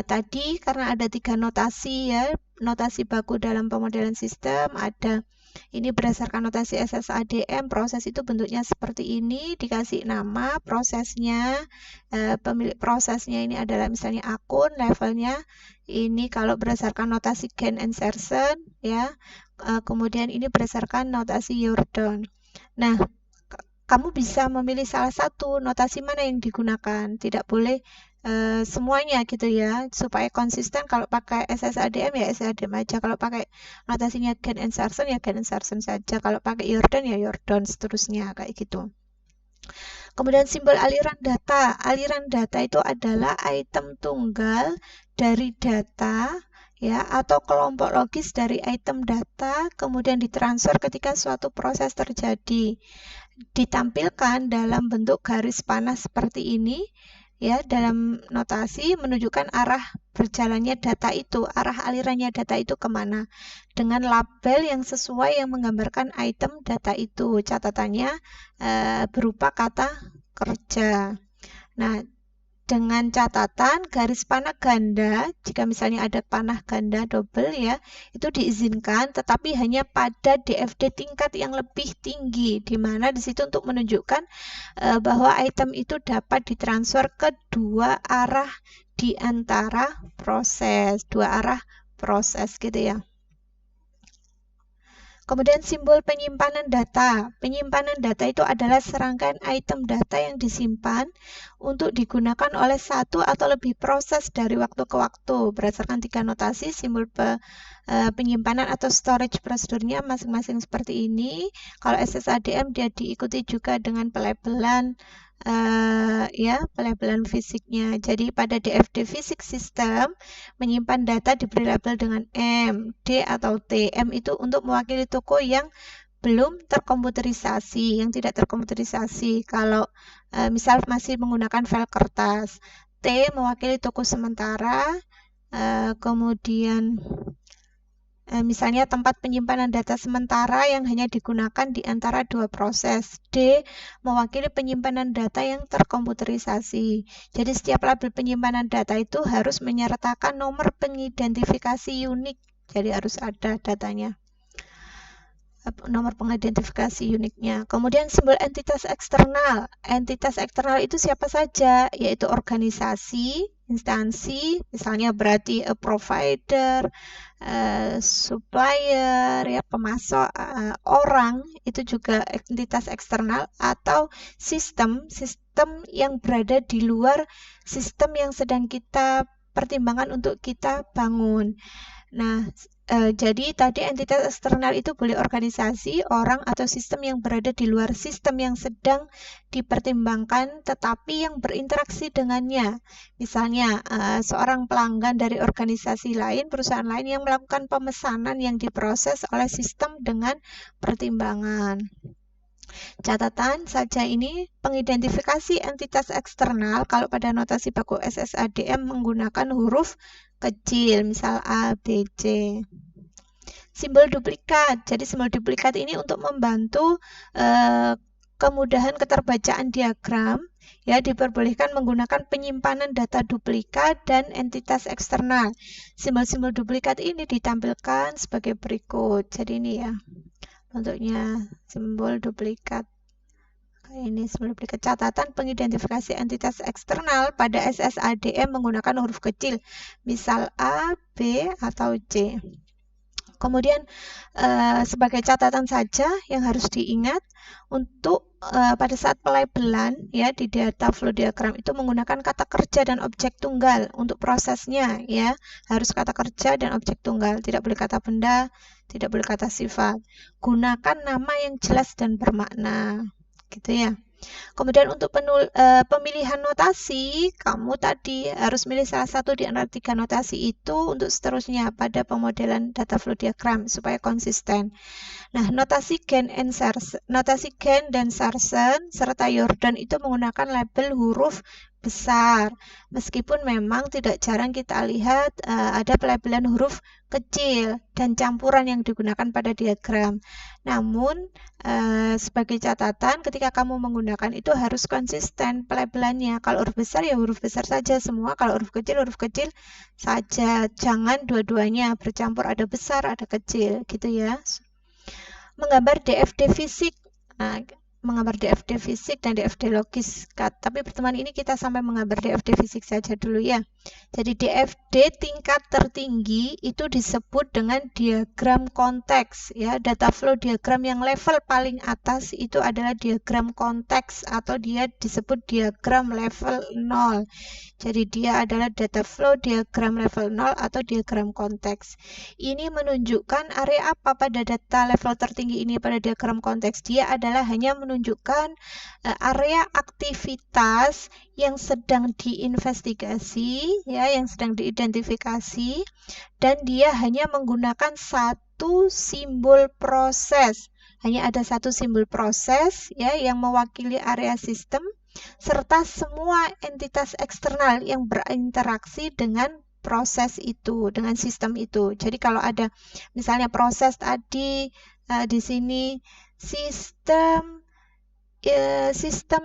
Tadi karena ada 3 notasi ya, notasi baku dalam pemodelan sistem, ada ini berdasarkan notasi SSADM, proses itu bentuknya seperti ini, dikasih nama prosesnya, pemilik prosesnya ini adalah misalnya akun, levelnya ini kalau berdasarkan notasi Gen and Serson ya, kemudian ini berdasarkan notasi Jordan. Nah, kamu bisa memilih salah satu notasi mana yang digunakan, tidak boleh semuanya gitu ya, supaya konsisten. Kalau pakai SSADM ya SSADM aja, kalau pakai notasinya Gen and Serson ya Gen and Serson saja, kalau pakai Jordan ya Jordan, seterusnya kayak gitu. Kemudian simbol aliran data. Aliran data itu adalah item tunggal dari data ya atau kelompok logis dari item data kemudian ditransfer ketika suatu proses terjadi. Ditampilkan dalam bentuk garis panas seperti ini ya, dalam notasi menunjukkan arah berjalannya data itu, arah alirannya data itu kemana, dengan label yang sesuai yang menggambarkan item data itu. Catatannya berupa kata kerja. Nah, dengan catatan garis panah ganda, jika misalnya ada panah ganda double ya, itu diizinkan tetapi hanya pada DFD tingkat yang lebih tinggi, di mana di situ untuk menunjukkan bahwa item itu dapat ditransfer ke dua arah di antara proses, dua arah proses gitu ya. Kemudian simbol penyimpanan data. Penyimpanan data itu adalah serangkaian item data yang disimpan untuk digunakan oleh satu atau lebih proses dari waktu ke waktu. Berdasarkan 3 notasi, simbol penyimpanan atau storage prosedurnya masing-masing seperti ini. Kalau SSADM dia diikuti juga dengan pelabelan pelabelan fisiknya. Jadi pada DFD Physics System menyimpan data diberi label dengan M, D atau T. M itu untuk mewakili toko yang belum terkomputerisasi, yang tidak terkomputerisasi. Kalau misal masih menggunakan file kertas. T mewakili toko sementara. Kemudian misalnya tempat penyimpanan data sementara yang hanya digunakan di antara 2 proses. D mewakili penyimpanan data yang terkomputerisasi. Jadi setiap label penyimpanan data itu harus menyertakan nomor pengidentifikasi unik. Jadi harus ada datanya, nomor pengidentifikasi uniknya. Kemudian simbol entitas eksternal. Entitas eksternal itu siapa saja? Yaitu organisasi, instansi, misalnya berarti provider, supplier, ya, pemasok, orang, itu juga entitas eksternal, atau sistem yang berada di luar sistem yang sedang kita pertimbangkan untuk kita bangun. Nah, jadi tadi entitas eksternal itu boleh organisasi, orang, atau sistem yang berada di luar sistem yang sedang dipertimbangkan tetapi yang berinteraksi dengannya. Misalnya, seorang pelanggan dari organisasi lain, perusahaan lain yang melakukan pemesanan yang diproses oleh sistem dengan pertimbangan. Catatan saja ini pengidentifikasi entitas eksternal kalau pada notasi baku SSADM menggunakan huruf kecil, misal A, B, C. Simbol duplikat. Jadi simbol duplikat ini untuk membantu kemudahan keterbacaan diagram, ya, diperbolehkan menggunakan penyimpanan data duplikat dan entitas eksternal. Simbol-simbol duplikat ini ditampilkan sebagai berikut. Jadi ini ya bentuknya simbol duplikat. Ini simbol duplikat. Catatan pengidentifikasi entitas eksternal pada SSADM menggunakan huruf kecil, misal A, B, atau C. Kemudian sebagai catatan saja yang harus diingat untuk pada saat pelabelan, ya, di data flow diagram itu menggunakan kata kerja dan objek tunggal untuk prosesnya, ya, harus kata kerja dan objek tunggal, tidak boleh kata benda, tidak boleh kata sifat. Gunakan nama yang jelas dan bermakna, gitu ya. Kemudian untuk pemilihan notasi, kamu tadi harus milih salah satu di antara 3 notasi itu untuk seterusnya pada pemodelan data flow diagram supaya konsisten. Nah, notasi Genn dan Sarsen serta Jordan itu menggunakan label huruf besar. Meskipun memang tidak jarang kita lihat ada pelabelan huruf kecil dan campuran yang digunakan pada diagram. Namun, sebagai catatan ketika kamu menggunakan itu harus konsisten pelabelannya. Kalau huruf besar ya huruf besar saja semua, kalau huruf kecil saja. Jangan dua-duanya bercampur, ada besar, ada kecil, gitu ya. Menggambar DFD fisik. Nah, menggambar DFD fisik dan DFD logis. Tapi pertemuan ini kita sampai menggambar DFD fisik saja dulu ya. Jadi DFD tingkat tertinggi itu disebut dengan diagram konteks, ya. Data flow diagram yang level paling atas itu adalah diagram konteks atau dia disebut diagram level 0. Jadi dia adalah data flow diagram level 0 atau diagram konteks. Ini menunjukkan area apa pada data level tertinggi ini pada diagram konteks. Dia adalah hanya menunjukkan area aktivitas yang sedang diinvestigasi, ya, yang sedang diidentifikasi, dan dia hanya menggunakan satu simbol proses. Hanya ada satu simbol proses, ya, yang mewakili area sistem serta semua entitas eksternal yang berinteraksi dengan proses itu, dengan sistem itu. Jadi kalau ada misalnya proses tadi di sini sistem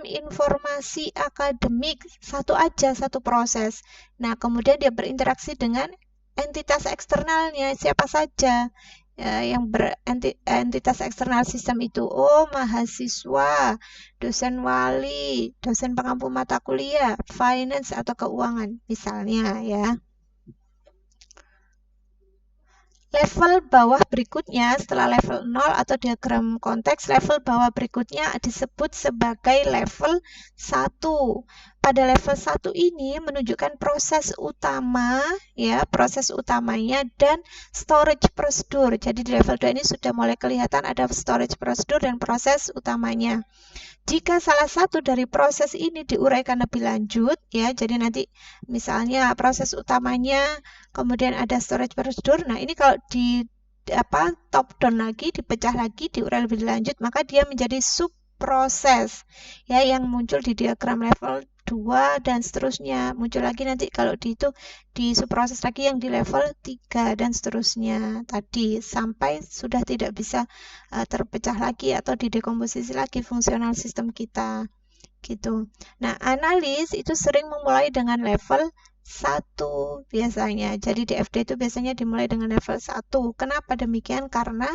informasi akademik, satu proses. Nah, kemudian dia berinteraksi dengan entitas eksternalnya, siapa saja yang entitas eksternal sistem itu. Oh, mahasiswa, dosen wali, dosen pengampu mata kuliah, finance atau keuangan misalnya, ya. Level bawah berikutnya setelah level 0 atau diagram konteks, level bawah berikutnya disebut sebagai level 1. Pada level 1 ini menunjukkan proses utama, ya, proses utamanya dan storage prosedur. Jadi di level 2 ini sudah mulai kelihatan ada storage prosedur dan proses utamanya. Jika salah satu dari proses ini diuraikan lebih lanjut, ya, jadi nanti misalnya proses utamanya, kemudian ada storage prosedur. Nah, ini kalau di top down lagi, dipecah lagi, diurai lebih lanjut, maka dia menjadi subproses, ya, yang muncul di diagram level 2 dan seterusnya. Muncul lagi nanti kalau di subproses lagi yang di level 3 dan seterusnya tadi sampai sudah tidak bisa terpecah lagi atau didekomposisi lagi fungsional sistem kita gitu. Nah, analis itu sering memulai dengan level 1 biasanya. Jadi DFD itu biasanya dimulai dengan level 1. Kenapa demikian? Karena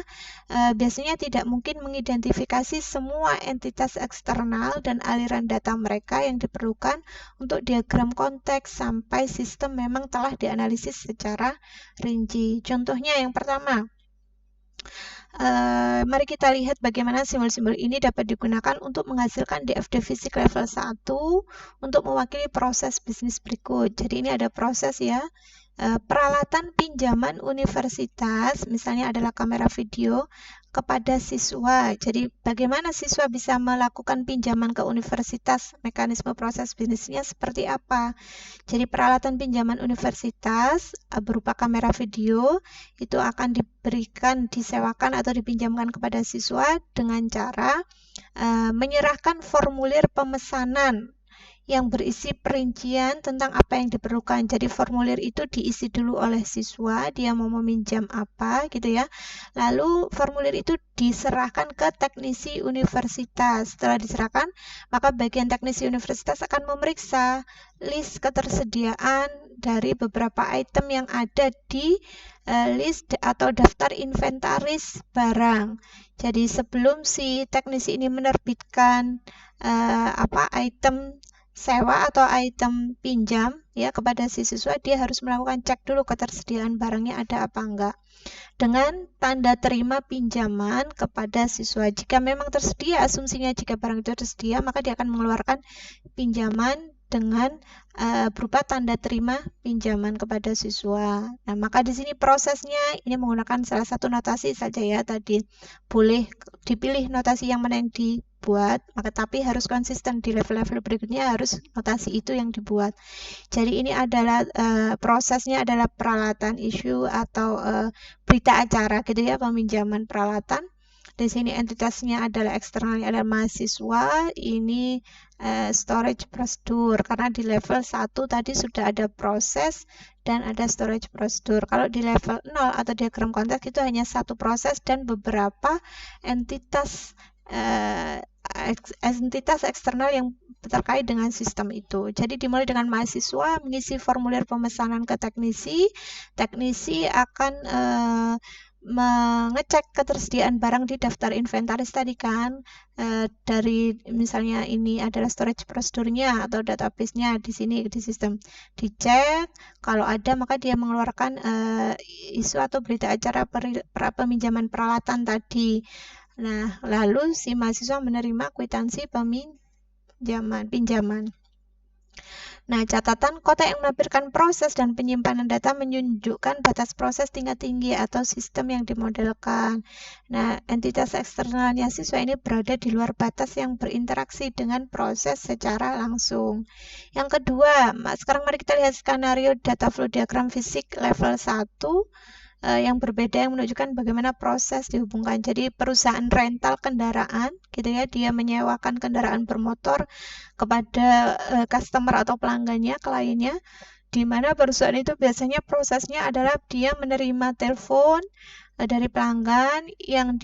biasanya tidak mungkin mengidentifikasi semua entitas eksternal dan aliran data mereka yang diperlukan untuk diagram konteks sampai sistem memang telah dianalisis secara rinci. Contohnya yang pertama, mari kita lihat bagaimana simbol-simbol ini dapat digunakan untuk menghasilkan DFD fisik level 1 untuk mewakili proses bisnis berikut. Jadi ini ada proses, ya. Peralatan pinjaman universitas, misalnya adalah kamera video kepada siswa. Jadi bagaimana siswa bisa melakukan pinjaman ke universitas, mekanisme proses bisnisnya seperti apa. Jadi peralatan pinjaman universitas berupa kamera video itu akan diberikan, disewakan atau dipinjamkan kepada siswa dengan cara menyerahkan formulir pemesanan yang berisi perincian tentang apa yang diperlukan. Jadi formulir itu diisi dulu oleh siswa, dia mau meminjam apa gitu ya. Lalu formulir itu diserahkan ke teknisi universitas. Setelah diserahkan, maka bagian teknisi universitas akan memeriksa list ketersediaan dari beberapa item yang ada di list atau daftar inventaris barang. Jadi sebelum si teknisi ini menerbitkan item sewa atau item pinjam, ya, kepada si siswa, dia harus melakukan cek dulu ketersediaan barangnya ada apa enggak dengan tanda terima pinjaman kepada siswa. Jika memang tersedia, asumsinya jika barang itu tersedia, maka dia akan mengeluarkan pinjaman dengan berupa tanda terima pinjaman kepada siswa. Nah, maka di sini prosesnya ini menggunakan salah satu notasi saja, ya, tadi. Boleh dipilih notasi yang mana yang dibuat, maka tapi harus konsisten di level-level berikutnya, harus notasi itu yang dibuat. Jadi ini adalah prosesnya adalah peralatan issue atau berita acara gitu, ya, peminjaman peralatan. Di sini entitasnya adalah eksternalnya adalah mahasiswa. Ini storage prosedur karena di level 1 tadi sudah ada proses dan ada storage prosedur. Kalau di level 0 atau diagram konteks itu hanya satu proses dan beberapa entitas eksternal yang terkait dengan sistem itu. Jadi dimulai dengan mahasiswa mengisi formulir pemesanan ke teknisi. Teknisi akan mengecek ketersediaan barang di daftar inventaris tadi kan, dari misalnya ini adalah storage prosedurnya atau database-nya di sini di sistem, dicek kalau ada maka dia mengeluarkan isu atau berita acara peminjaman peralatan tadi. Nah, lalu si mahasiswa menerima kwitansi pinjaman. Nah, catatan kotak yang menampilkan proses dan penyimpanan data menunjukkan batas proses tingkat tinggi atau sistem yang dimodelkan. Nah, entitas eksternalnya siswa ini berada di luar batas yang berinteraksi dengan proses secara langsung. Yang kedua, sekarang mari kita lihat skenario data flow diagram fisik level 1 yang berbeda yang menunjukkan bagaimana proses dihubungkan. Jadi perusahaan rental kendaraan gitu, ya, dia menyewakan kendaraan bermotor kepada customer atau pelanggannya, kliennya, di mana perusahaan itu biasanya prosesnya adalah dia menerima telepon dari pelanggan yang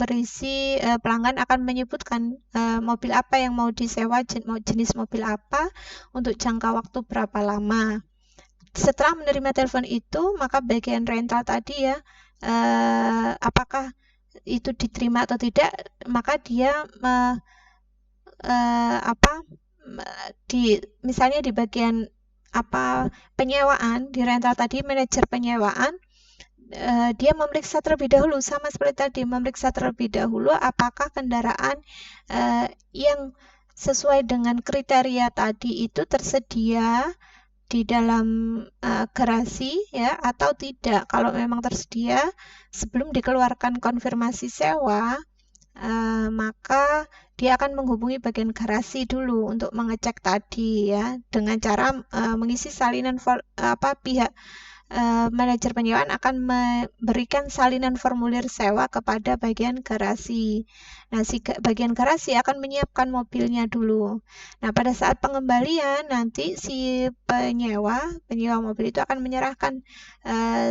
berisi pelanggan akan menyebutkan mobil apa yang mau disewa, jenis mobil apa, untuk jangka waktu berapa lama. Setelah menerima telepon itu, maka bagian rental tadi, ya, apakah itu diterima atau tidak, maka dia misalnya di bagian penyewaan di rental tadi, manajer penyewaan dia memeriksa terlebih dahulu, sama seperti tadi, memeriksa terlebih dahulu apakah kendaraan yang sesuai dengan kriteria tadi itu tersedia di dalam garasi ya atau tidak. Kalau memang tersedia, sebelum dikeluarkan konfirmasi sewa, maka dia akan menghubungi bagian garasi dulu untuk mengecek tadi ya, dengan cara mengisi salinan pihak manajer penyewaan akan memberikan salinan formulir sewa kepada bagian garasi. Nah, si bagian garasi akan menyiapkan mobilnya dulu. Nah, pada saat pengembalian nanti si penyewa mobil itu akan menyerahkan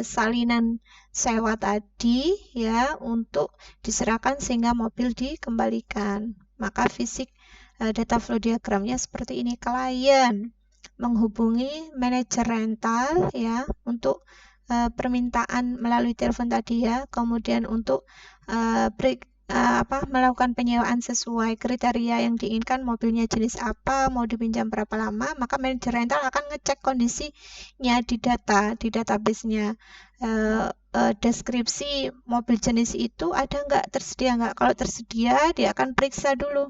salinan sewa tadi ya untuk diserahkan sehingga mobil dikembalikan. Maka fisik data flow diagramnya seperti ini. Klien menghubungi manajer rental ya untuk permintaan melalui telepon tadi ya, kemudian untuk melakukan penyewaan sesuai kriteria yang diinginkan, mobilnya jenis apa, mau dipinjam berapa lama, maka manajer rental akan ngecek kondisinya di database-nya. Deskripsi mobil jenis itu ada nggak, tersedia nggak. Kalau tersedia, dia akan periksa dulu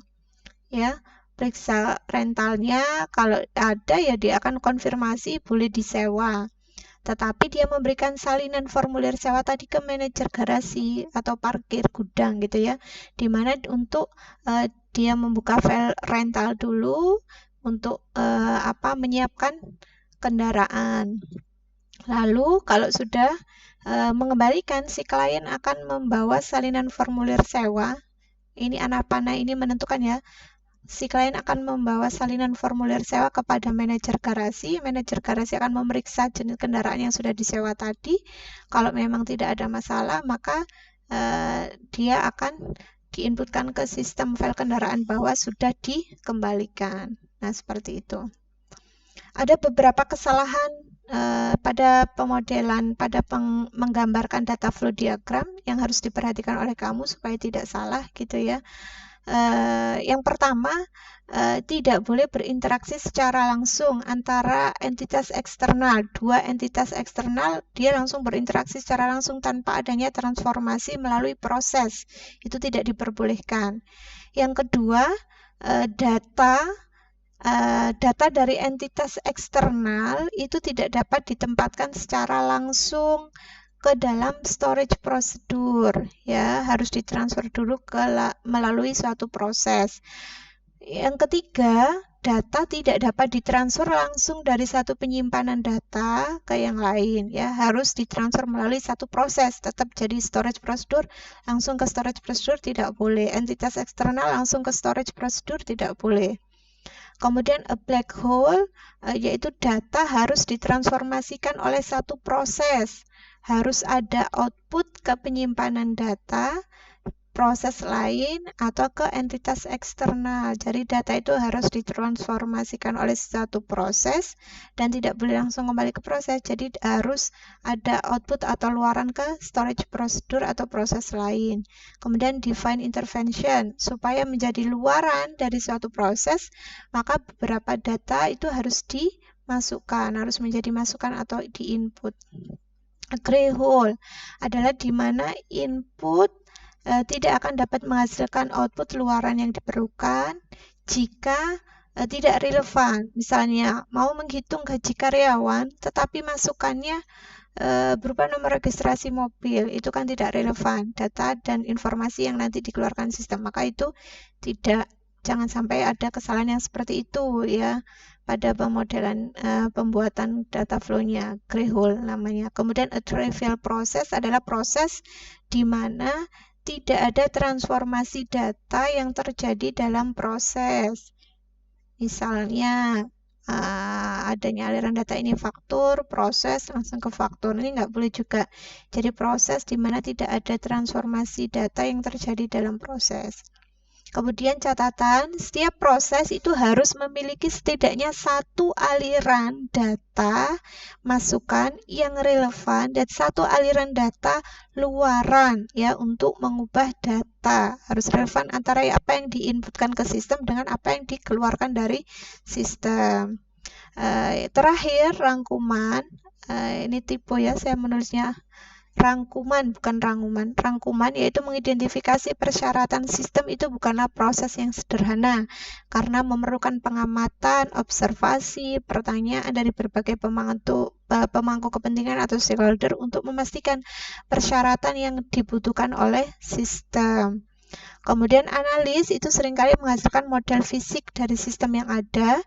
ya, periksa rentalnya, kalau ada ya dia akan konfirmasi boleh disewa. Tetapi dia memberikan salinan formulir sewa tadi ke manajer garasi atau parkir gudang gitu ya, dimana untuk dia membuka file rental dulu untuk menyiapkan kendaraan. Lalu kalau sudah mengembalikan, si klien akan membawa salinan formulir sewa. Ini anak panah ini menentukan ya. Si klien akan membawa salinan formulir sewa kepada manajer garasi. Manajer garasi akan memeriksa jenis kendaraan yang sudah disewa tadi. Kalau memang tidak ada masalah, maka dia akan diinputkan ke sistem file kendaraan bahwa sudah dikembalikan. Nah, seperti itu. Ada beberapa kesalahan pada pemodelan, pada menggambarkan data flow diagram yang harus diperhatikan oleh kamu supaya tidak salah gitu ya. Yang pertama, tidak boleh berinteraksi secara langsung antara entitas eksternal. Dua entitas eksternal, dia langsung berinteraksi secara langsung tanpa adanya transformasi melalui proses. Itu tidak diperbolehkan. Yang kedua, data dari entitas eksternal itu tidak dapat ditempatkan secara langsung ke dalam storage prosedur ya, harus ditransfer dulu melalui suatu proses. Yang ketiga, data tidak dapat ditransfer langsung dari satu penyimpanan data ke yang lain ya, harus ditransfer melalui satu proses. Tetap jadi storage prosedur, langsung ke storage prosedur tidak boleh. Entitas eksternal langsung ke storage prosedur tidak boleh. Kemudian a black hole, yaitu data harus ditransformasikan oleh satu proses. Harus ada output ke penyimpanan data, proses lain, atau ke entitas eksternal. Jadi data itu harus ditransformasikan oleh satu proses dan tidak boleh langsung kembali ke proses. Jadi harus ada output atau luaran ke storage prosedur atau proses lain. Kemudian define intervention, supaya menjadi luaran dari suatu proses, maka beberapa data itu harus dimasukkan, harus menjadi masukan atau di-input. Gray hole adalah di mana input tidak akan dapat menghasilkan output luaran yang diperlukan jika tidak relevan. Misalnya, mau menghitung gaji karyawan, tetapi masukannya berupa nomor registrasi mobil, itu kan tidak relevan. Data dan informasi yang nanti dikeluarkan sistem, maka itu tidak. Jangan sampai ada kesalahan yang seperti itu ya pada pemodelan pembuatan data flow-nya, gray hole namanya. Kemudian a trivial process adalah proses di mana tidak ada transformasi data yang terjadi dalam proses. Misalnya adanya aliran data ini faktur, proses langsung ke faktur. Ini nggak boleh juga. Jadi proses di mana tidak ada transformasi data yang terjadi dalam proses. Kemudian catatan, setiap proses itu harus memiliki setidaknya satu aliran data masukan yang relevan dan satu aliran data luaran ya untuk mengubah data. Harus relevan antara apa yang diinputkan ke sistem dengan apa yang dikeluarkan dari sistem. Terakhir rangkuman, ini tipe ya, saya menulisnya rangkuman yaitu mengidentifikasi persyaratan sistem itu bukanlah proses yang sederhana karena memerlukan pengamatan, observasi, pertanyaan dari berbagai pemangku kepentingan atau stakeholder untuk memastikan persyaratan yang dibutuhkan oleh sistem. Kemudian analis itu seringkali menghasilkan model fisik dari sistem yang ada,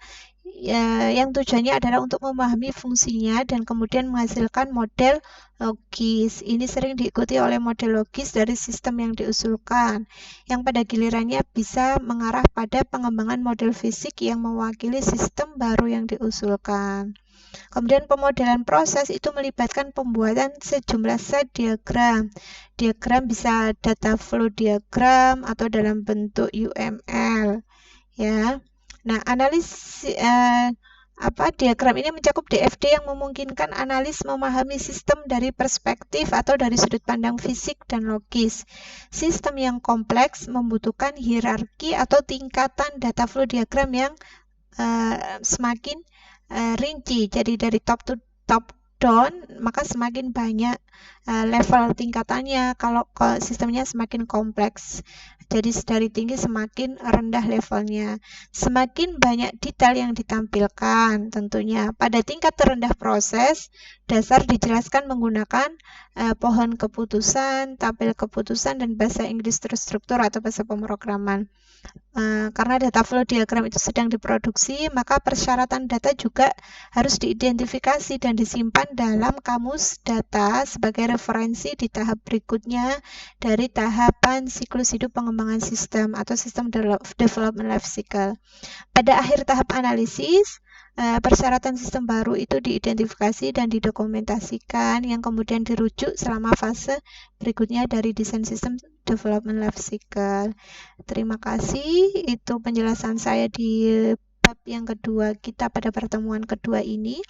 yang tujuannya adalah untuk memahami fungsinya dan kemudian menghasilkan model logis. Ini sering diikuti oleh model logis dari sistem yang diusulkan, yang pada gilirannya bisa mengarah pada pengembangan model fisik yang mewakili sistem baru yang diusulkan. Kemudian pemodelan proses itu melibatkan pembuatan sejumlah set diagram. Diagram bisa data flow diagram atau dalam bentuk UML, ya. Nah, diagram ini mencakup DFD yang memungkinkan analis memahami sistem dari perspektif atau dari sudut pandang fisik dan logis. Sistem yang kompleks membutuhkan hierarki atau tingkatan data flow diagram yang semakin rinci. Jadi dari top down, maka semakin banyak level tingkatannya kalau sistemnya semakin kompleks. Jadi dari tinggi semakin rendah levelnya. Semakin banyak detail yang ditampilkan tentunya. Pada tingkat terendah proses, dasar dijelaskan menggunakan pohon keputusan, tabel keputusan, dan bahasa Inggris terstruktur atau bahasa pemrograman. Karena data flow diagram itu sedang diproduksi, maka persyaratan data juga harus diidentifikasi dan disimpan dalam kamus data sebagai referensi di tahap berikutnya dari tahapan siklus hidup pengembangan sistem atau sistem development life cycle. Pada akhir tahap analisis, persyaratan sistem baru itu diidentifikasi dan didokumentasikan yang kemudian dirujuk selama fase berikutnya dari desain sistem development life cycle. Terima kasih, itu penjelasan saya di bab yang kedua kita pada pertemuan kedua ini.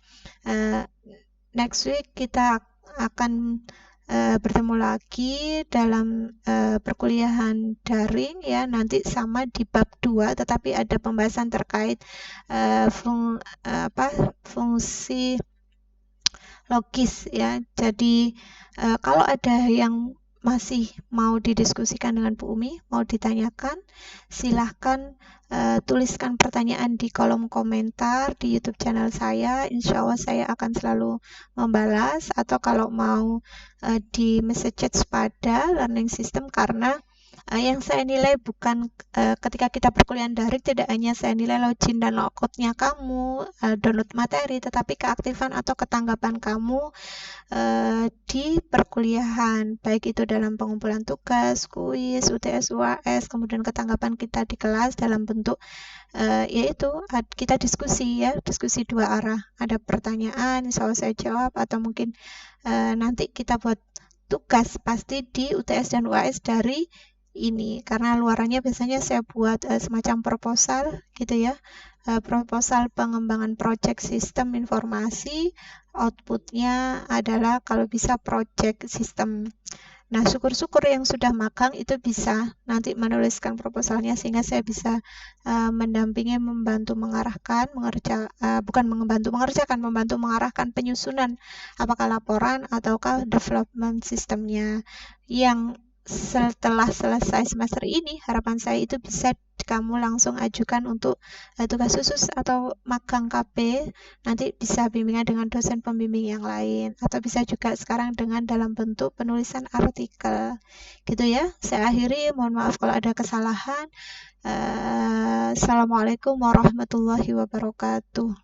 Next week kita akan bertemu lagi dalam perkuliahan daring, ya, nanti sama di bab 2 tetapi ada pembahasan terkait fungsi logis, ya. Jadi kalau ada yang masih mau didiskusikan dengan Bu Umi, mau ditanyakan, silahkan tuliskan pertanyaan di kolom komentar di YouTube channel saya. Insya Allah saya akan selalu membalas, atau kalau mau di message chat pada learning system, karena yang saya nilai bukan ketika kita perkuliahan daring, tidak hanya saya nilai login dan logoutnya kamu, download materi, tetapi keaktifan atau ketanggapan kamu di perkuliahan, baik itu dalam pengumpulan tugas, kuis, UTS, UAS, kemudian ketanggapan kita di kelas dalam bentuk yaitu kita diskusi, ya, diskusi dua arah. Ada pertanyaan, insya Allah saya jawab, atau mungkin nanti kita buat tugas pasti di UTS dan UAS dari ini, karena luarannya biasanya saya buat semacam proposal gitu, ya, proposal pengembangan project sistem informasi, outputnya adalah kalau bisa project sistem. Nah, syukur-syukur yang sudah magang itu bisa nanti menuliskan proposalnya, sehingga saya bisa mendampingi, membantu mengarahkan, membantu mengarahkan penyusunan apakah laporan ataukah development sistemnya. Yang setelah selesai semester ini, harapan saya itu bisa kamu langsung ajukan untuk tugas khusus atau magang KP, nanti bisa bimbingan dengan dosen pembimbing yang lain, atau bisa juga sekarang dengan dalam bentuk penulisan artikel, gitu, ya. Saya akhiri, mohon maaf kalau ada kesalahan. Assalamualaikum warahmatullahi wabarakatuh.